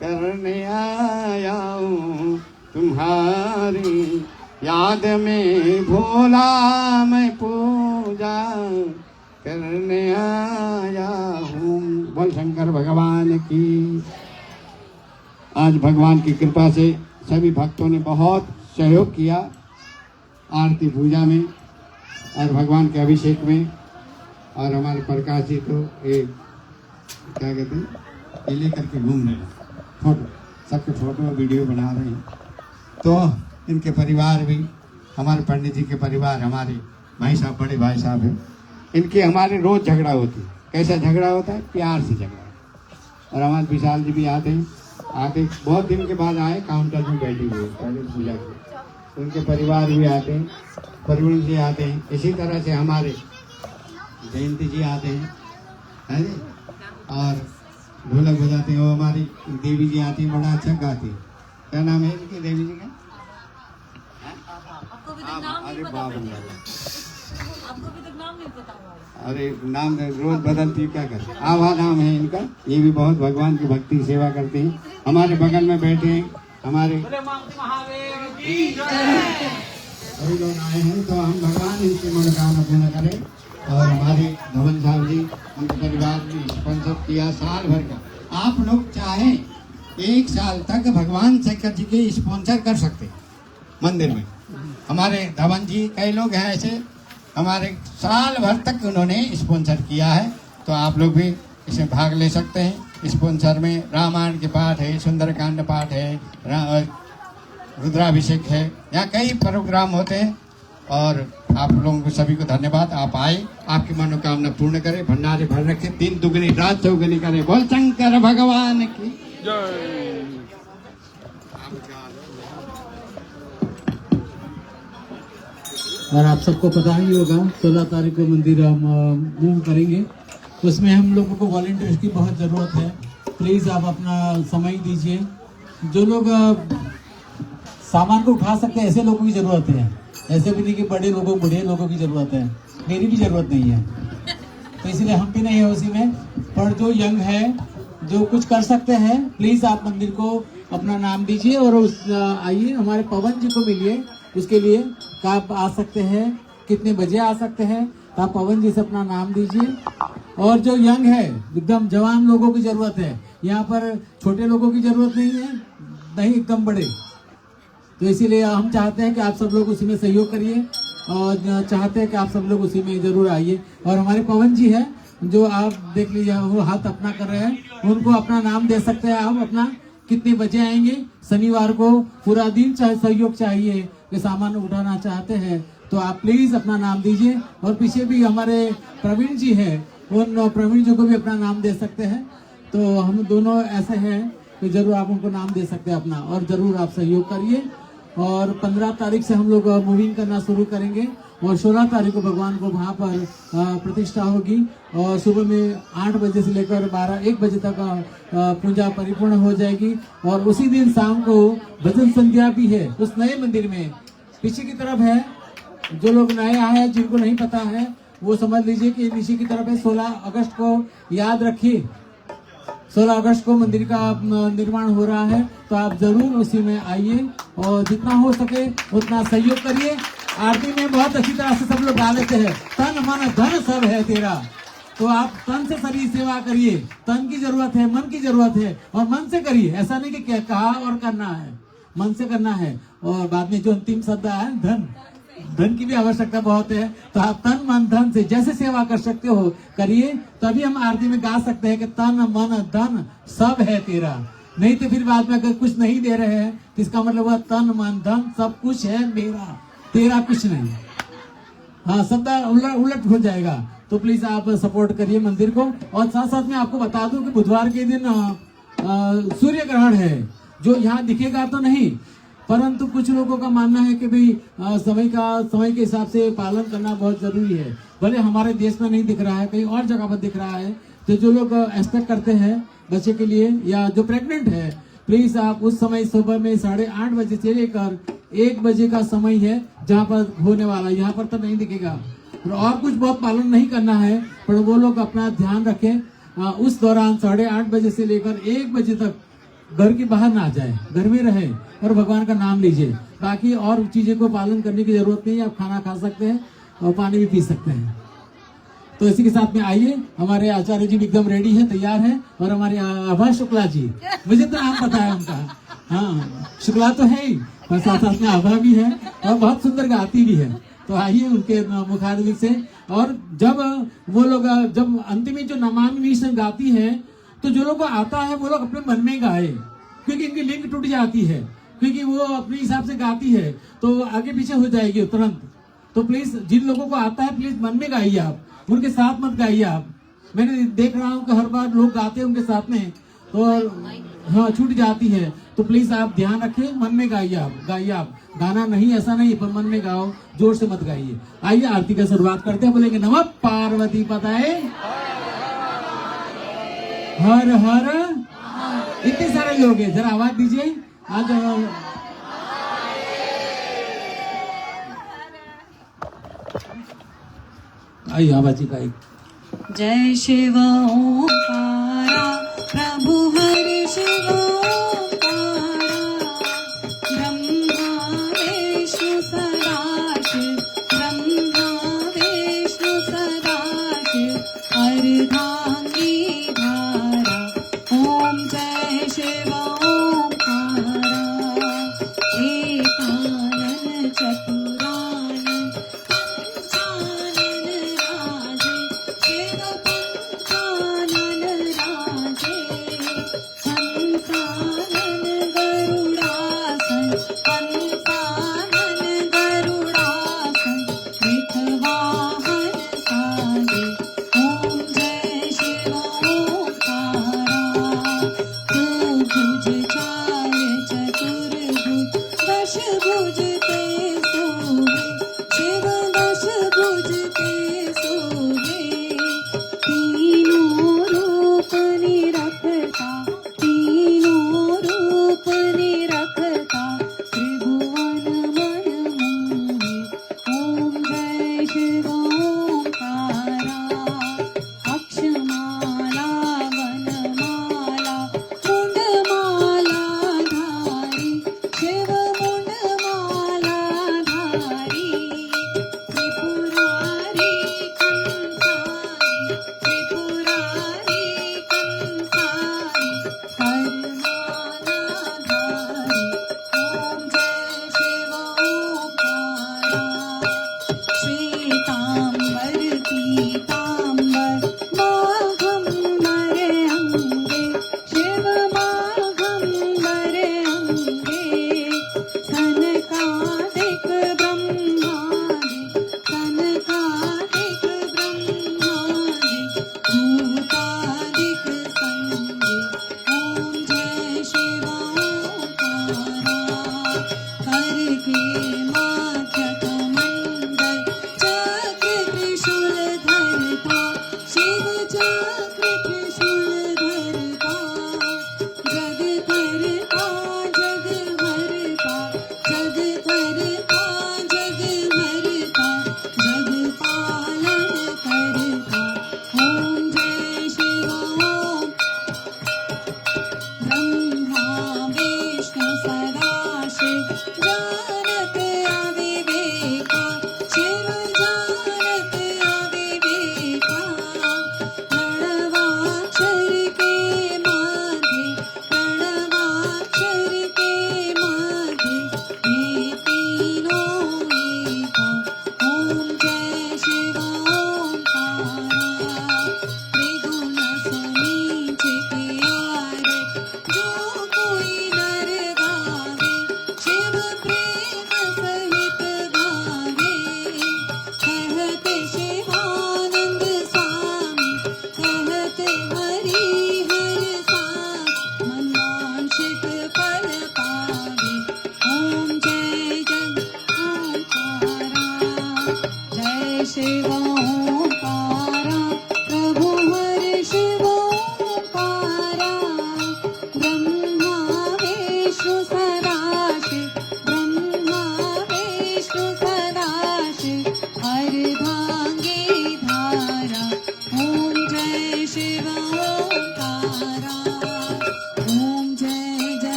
करने आया हूँ। तुम्हारी याद में भोला मैं पूजा करने आया हूँ। बोल शंकर भगवान की। आज भगवान की कृपा से सभी भक्तों ने बहुत सहयोग किया आरती पूजा में और भगवान के अभिषेक में। और हमारे प्रकाश जी तो एक क्या कहते हैं ये लेकर के घूम रहे हैं, फोटो सबके फोटो वीडियो बना रहे हैं। तो इनके परिवार भी, हमारे पंडित जी के परिवार, हमारे भाई साहब बड़े भाई साहब हैं, इनके हमारे रोज झगड़ा होती है। कैसा झगड़ा होता है? प्यार से झगड़ा। और हमारे विशाल जी भी आते हैं, आके बहुत दिन के बाद आए, काउंटर में बैठे हुए पहले पूजा के। उनके परिवार भी आते हैं, प्रवीण जी आते हैं, इसी तरह से हमारे जयंती जी आते हैं, है जी। और ढोलक बजाते हैं वो हमारी देवी जी आती है, बड़ा अच्छा गाती है। क्या नाम है इनकी देवी जी का? अरे बाप रे, अरे नाम रोज बदलती क्या करते। आभा नाम है इनका। ये भी बहुत भगवान की भक्ति सेवा करते हैं। हमारे बगल में बैठे हैं हमारे सभी लोग आए हैं, तो हम भगवान इनकी मनोकामना पूर्ण करें। और हमारे धवन साहब जी उनके परिवार ने स्पॉन्सर किया साल भर का। आप लोग चाहें 1 साल तक भगवान शंकर जी के स्पॉन्सर कर सकते हैं मंदिर में। हमारे धवन जी कई लोग हैं ऐसे, हमारे साल भर तक उन्होंने स्पॉन्सर किया है। तो आप लोग भी इसमें भाग ले सकते हैं। स्पॉन्सर में रामायण के पाठ है, सुंदरकांड पाठ है, रुद्राभिषेक है, यहाँ कई प्रोग्राम होते हैं। और आप लोगों को सभी को धन्यवाद। आप आए, आपकी मनोकामना पूर्ण करें, भंडारे भर रखे, 3 दुगनी रात चौगुनी करें। बोल शंकर भगवान की जय। और आप सबको पता ही होगा 16 तारीख को मंदिर हम मूव करेंगे। उसमें हम लोगों को वॉलंटियर्स की बहुत ज़रूरत है। प्लीज़ आप अपना समय दीजिए। जो लोग सामान को उठा सकते हैं ऐसे लोगों की ज़रूरत है, ऐसे भी नहीं कि बड़े लोगों की ज़रूरत है। मेरी भी ज़रूरत नहीं है, तो इसलिए हम भी नहीं है उसी में। पर जो यंग है, जो कुछ कर सकते हैं, प्लीज़ आप मंदिर को अपना नाम दीजिए और उस आइए हमारे पवन जी को मिलिए। उसके लिए आप आ सकते हैं, कितने बजे आ सकते हैं, तो आप पवन जी से अपना नाम दीजिए। और जो यंग है, एकदम जवान लोगों की ज़रूरत है। यहाँ पर छोटे लोगों की ज़रूरत नहीं है, नहीं एकदम बड़े। तो इसीलिए हम चाहते हैं कि आप सब लोग उसी में सहयोग करिए और चाहते हैं कि आप सब लोग उसी में ज़रूर आइए। और हमारे पवन जी हैं, जो आप देख लीजिए वो हाथ अपना कर रहे हैं, उनको अपना नाम दे सकते हैं आप अपना। कितने बजे आएंगे। शनिवार को पूरा दिन चाहे सहयोग चाहिए कि सामान उठाना चाहते हैं तो आप प्लीज अपना नाम दीजिए। और पीछे भी हमारे प्रवीण जी है, उन प्रवीण जी को भी अपना नाम दे सकते हैं। तो हम दोनों ऐसे हैं कि जरूर आप उनको नाम दे सकते हैं अपना, और जरूर आप सहयोग करिए। और 15 तारीख से हम लोग मूविंग करना शुरू करेंगे और 16 तारीख को भगवान को वहाँ पर प्रतिष्ठा होगी और सुबह में 8 बजे से लेकर 12-1 बजे तक पूजा परिपूर्ण हो जाएगी। और उसी दिन शाम को भजन संध्या भी है उस नए मंदिर में, पीछे की तरफ है। जो लोग नए आए हैं जिनको नहीं पता है वो समझ लीजिए कि नीचे की तरफ है। 16 अगस्त को याद रखिए, 16 अगस्त को मंदिर का निर्माण हो रहा है, तो आप जरूर उसी में आइए और जितना हो सके उतना सहयोग करिए। आरती में बहुत अच्छी तरह से सब लोग गा लेते हैं, तन मन धन सब है तेरा। तो आप तन से शरीर सेवा करिए, तन की जरूरत है, मन की जरूरत है, और मन से करिए। ऐसा नहीं कि क्या कहा और करना है, मन से करना है। और बाद में जो अंतिम शब्द है धन, धन की भी आवश्यकता बहुत है। तो आप तन मन धन से जैसे सेवा कर सकते हो करिए, तभी हम आरती में गा सकते हैं कि तन मन धन सब है तेरा। नहीं तो फिर बाद में अगर कुछ नहीं दे रहे हैं तो इसका मतलब हुआ तन मन धन सब कुछ है मेरा, तेरा कुछ नहीं। हाँ, शब्द उलट हो जाएगा। तो प्लीज आप सपोर्ट करिए मंदिर को। और साथ साथ में आपको बता दूं कि बुधवार के दिन सूर्य ग्रहण है, जो यहाँ दिखेगा तो नहीं, परंतु कुछ लोगों का मानना है कि भाई समय के हिसाब से पालन करना बहुत जरूरी है। भले हमारे देश में नहीं दिख रहा है, कहीं और जगह पर दिख रहा है, तो जो लोग एक्सपेक्ट करते हैं बच्चे के लिए या जो प्रेग्नेंट है, प्लीज आप उस समय सुबह में 8:30 बजे से लेकर 1 बजे का समय है जहाँ पर होने वाला, यहाँ पर तो नहीं दिखेगा। और कुछ बहुत पालन नहीं करना है, पर वो लोग अपना ध्यान रखें। उस दौरान 8:30 बजे से लेकर 1 बजे तक घर के बाहर ना जाए, घर में रहे और भगवान का नाम लीजिए। बाकी और चीजें को पालन करने की जरूरत नहीं है, आप खाना खा सकते हैं और पानी भी पी सकते हैं। तो इसी के साथ में आइए, हमारे आचार्य जी भी एकदम रेडी है, तैयार है। और हमारे आभा शुक्ला जी, मुझे तो नाम पता है उनका, हाँ शुक्ला तो है ही, और साथ साथ में आभा भी है और बहुत सुंदर गाती भी है। तो आइए उनके मुखारविंद से। और जब वो लोग जब अंतिम में जो नमामि विष्णु गाती है, तो जो लोग को आता है वो लोग अपने मन में गाए, क्योंकि इनकी लिंक टूट जाती है, क्योंकि वो अपने हिसाब से गाती है तो आगे पीछे हो जाएगी तुरंत। तो प्लीज जिन लोगों को आता है प्लीज मन में गाइए, आप उनके साथ मत गाइए। आप, मैंने देख रहा हूँ कि हर बार लोग गाते हैं उनके साथ में, तो हाँ छूट जाती है। तो प्लीज आप ध्यान रखें, मन में गाइए, आप गाना नहीं ऐसा नहीं, पर मन में गाओ, जोर से मत गाइए। आइए आरती का शुरुआत करते हैं, बोलेंगे नमः पार्वती पताये हर हर। इतने सारे लोग हैं, जरा आवाज दीजिए आज। आइए आवाज का एक जय शिव ओंकारा प्रभु हरि शिव ओंकारा, ब्रह्मा विष्णु सदाशिव, ब्रह्मा विष्णु सदाशिव, अर्धांगी धारा। ओम जय शिव ओंकारा, एकानन चतुरानन पंचानन राजे, शिव पंचानन राजे, हंसानन गरुड़ासन, हंसानन गरुड़ासन, विठवाहन साजे। ओम जय शिव ओंकारा, तू भुज चार चतुर्भुज दश भुज ते सोहे, शिव दश भुज ते सोहे। तीनों रूप निरखता, तीनों रूप निरखता, त्रिभुवन मन मोहे। ओम जय शिव ओंकारा, अक्षमाला वनमाला मुंडमाला धारी, शिव मुंडमाला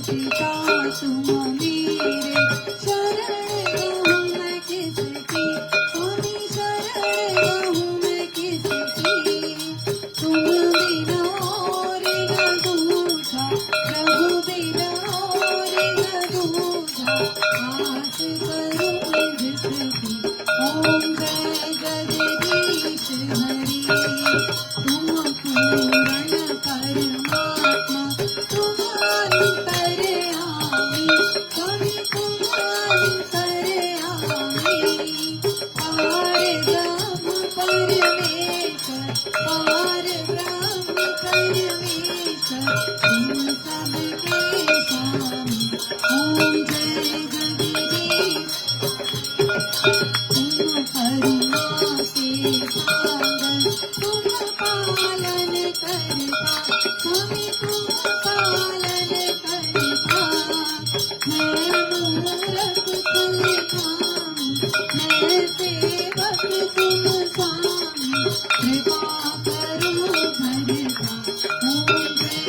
पिता तुम मेरे, शरण गहूँ मैं किसकी, स्वामी शरण गहूँ मैं किसकी। तुम बिना और न दूजा, प्रभु बिना और न दूजा, आस करूँ जिसकी। ओम जय जगदीश हरि, तुम पूर्ण परमात्मा, तुम अंतर्यामी, स्वामी तुम अंतर्यामी। पार ब्रह्म परमेश्वर, पार ब्रह्म परमेश्वर, तुम सबके स्वामी। ओम जय जगदीश, तुम करुणा के सागर, तुम पालन करता, स्वामी तुम पालन करता। मैं मूरख तुम स्वामी, मैं सेवक तुम स्वामी, कृपा करो भरता। ओम जय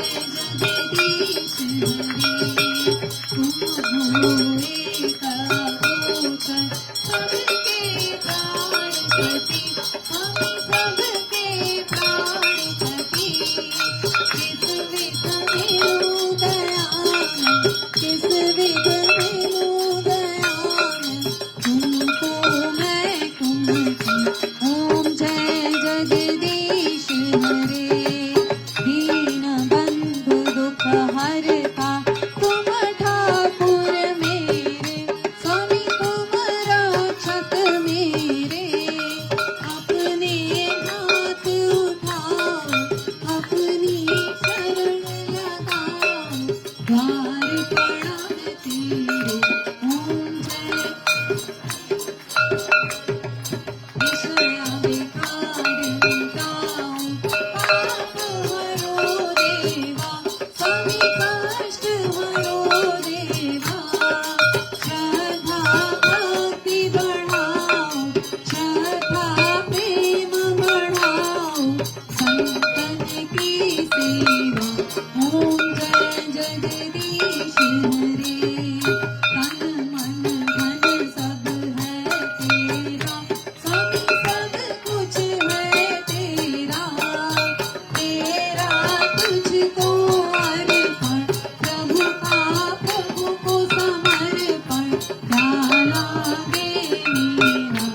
जगदीश हरि, तुम भोले कबूतर, सबके प्राणपति, स्वामी सबके प्राणपति। किस विध मिलूं दया में, किस विध मिलूं दया में, तुमको मैं कुमति। ओम जय जगदीश हरे, दीन बंधु दुख हरता, तुम ठाकुर मेरे, स्वामी तुम रक्षक मेरे। अपने हाथ उठाओ, अपनी शरण लगाओ, द्वार पड़ा है तेरे। ओम जय विषया विकार मिटाओ, पाप हरो देवा, स्वामी कष्ट हरो देवा। श्रद्धा भक्ति बढ़ाओ, श्रद्धा प्रेम बढ़ाओ, संतन की सेवा। ओम जय जगदीश हरे, तन मन धन सब है तेरा, स्वामी सब कुछ है तेरा। तेरा तुझको अर्पण, प्रभु का प्रभु को समर्पण, क्या लागे मेरा।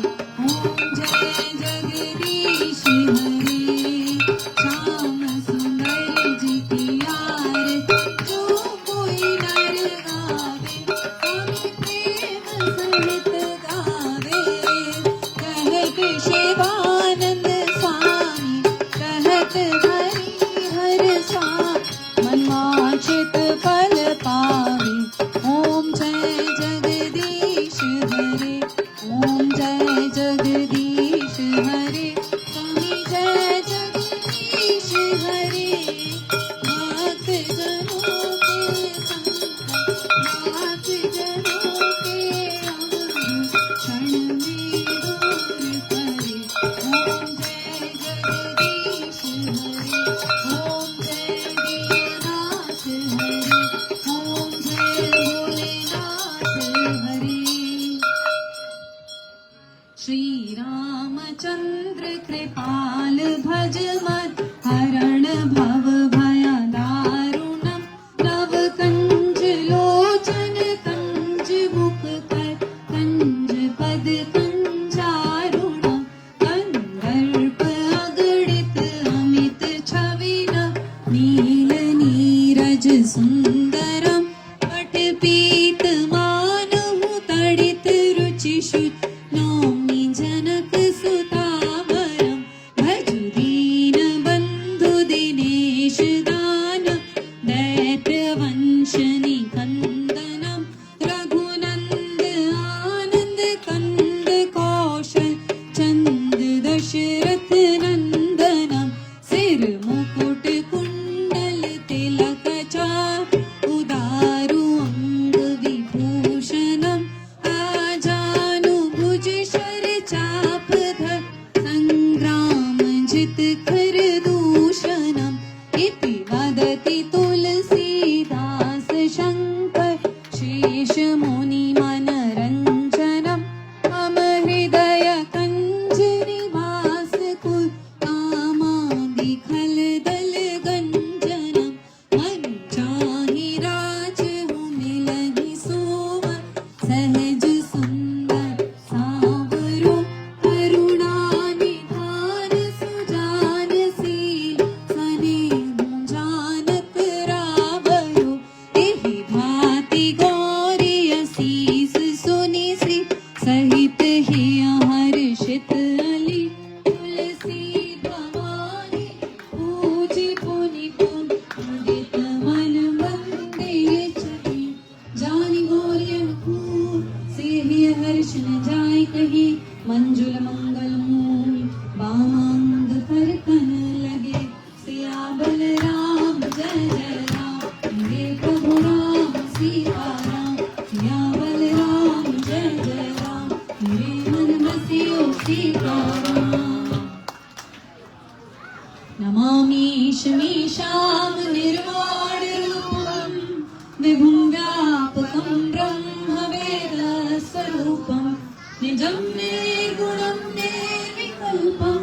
ओम जय जगदीश हरे, श्याम सुंदर जी की आरती जो कोई नर गावे, स्वामी प्रेम सहित गावे। कहत शिवानंद स्वामी, कहत हरिहर स्वामी, मनवांछित फल पावे। ओम जय जगदीश हरे, ओम जय जगदीश हरे, स्वामी जय जगदीश हरे। भक्त जनों के संकट, भक्त जनों के अवगुण, क्षण में दूर करे। ओम जय जगदीश हरे, ओम जय दीननाथ हरे, ओम जय भोलेनाथ हरे। श्री रामचंद्र कृपाल भज मन, हरण भव भय दारुणम। नव कंज लोचन कंज मुख कर, कंज पद कंजारुणम। कंदर्प अगणित अमित छविन, नील नीरज सुंदरम। पट पीत मानहु तडित रुचि शुच, नौमि जनक सुतावरम। भजु दीन बंधु दिनेश दान, दैत्य वंश निकंदनम। रघुनंद आनंद कंद कौशल, चंद दशरथ नंदनम। सिर मुकुट कुंडल तिलक चाप, उदारु अंग नमामीशमीशां निर्वाणरूपं विभुं व्यापकं ब्रह्मवेदस्वरूपं निजं निर्गुणं निर्विकल्पं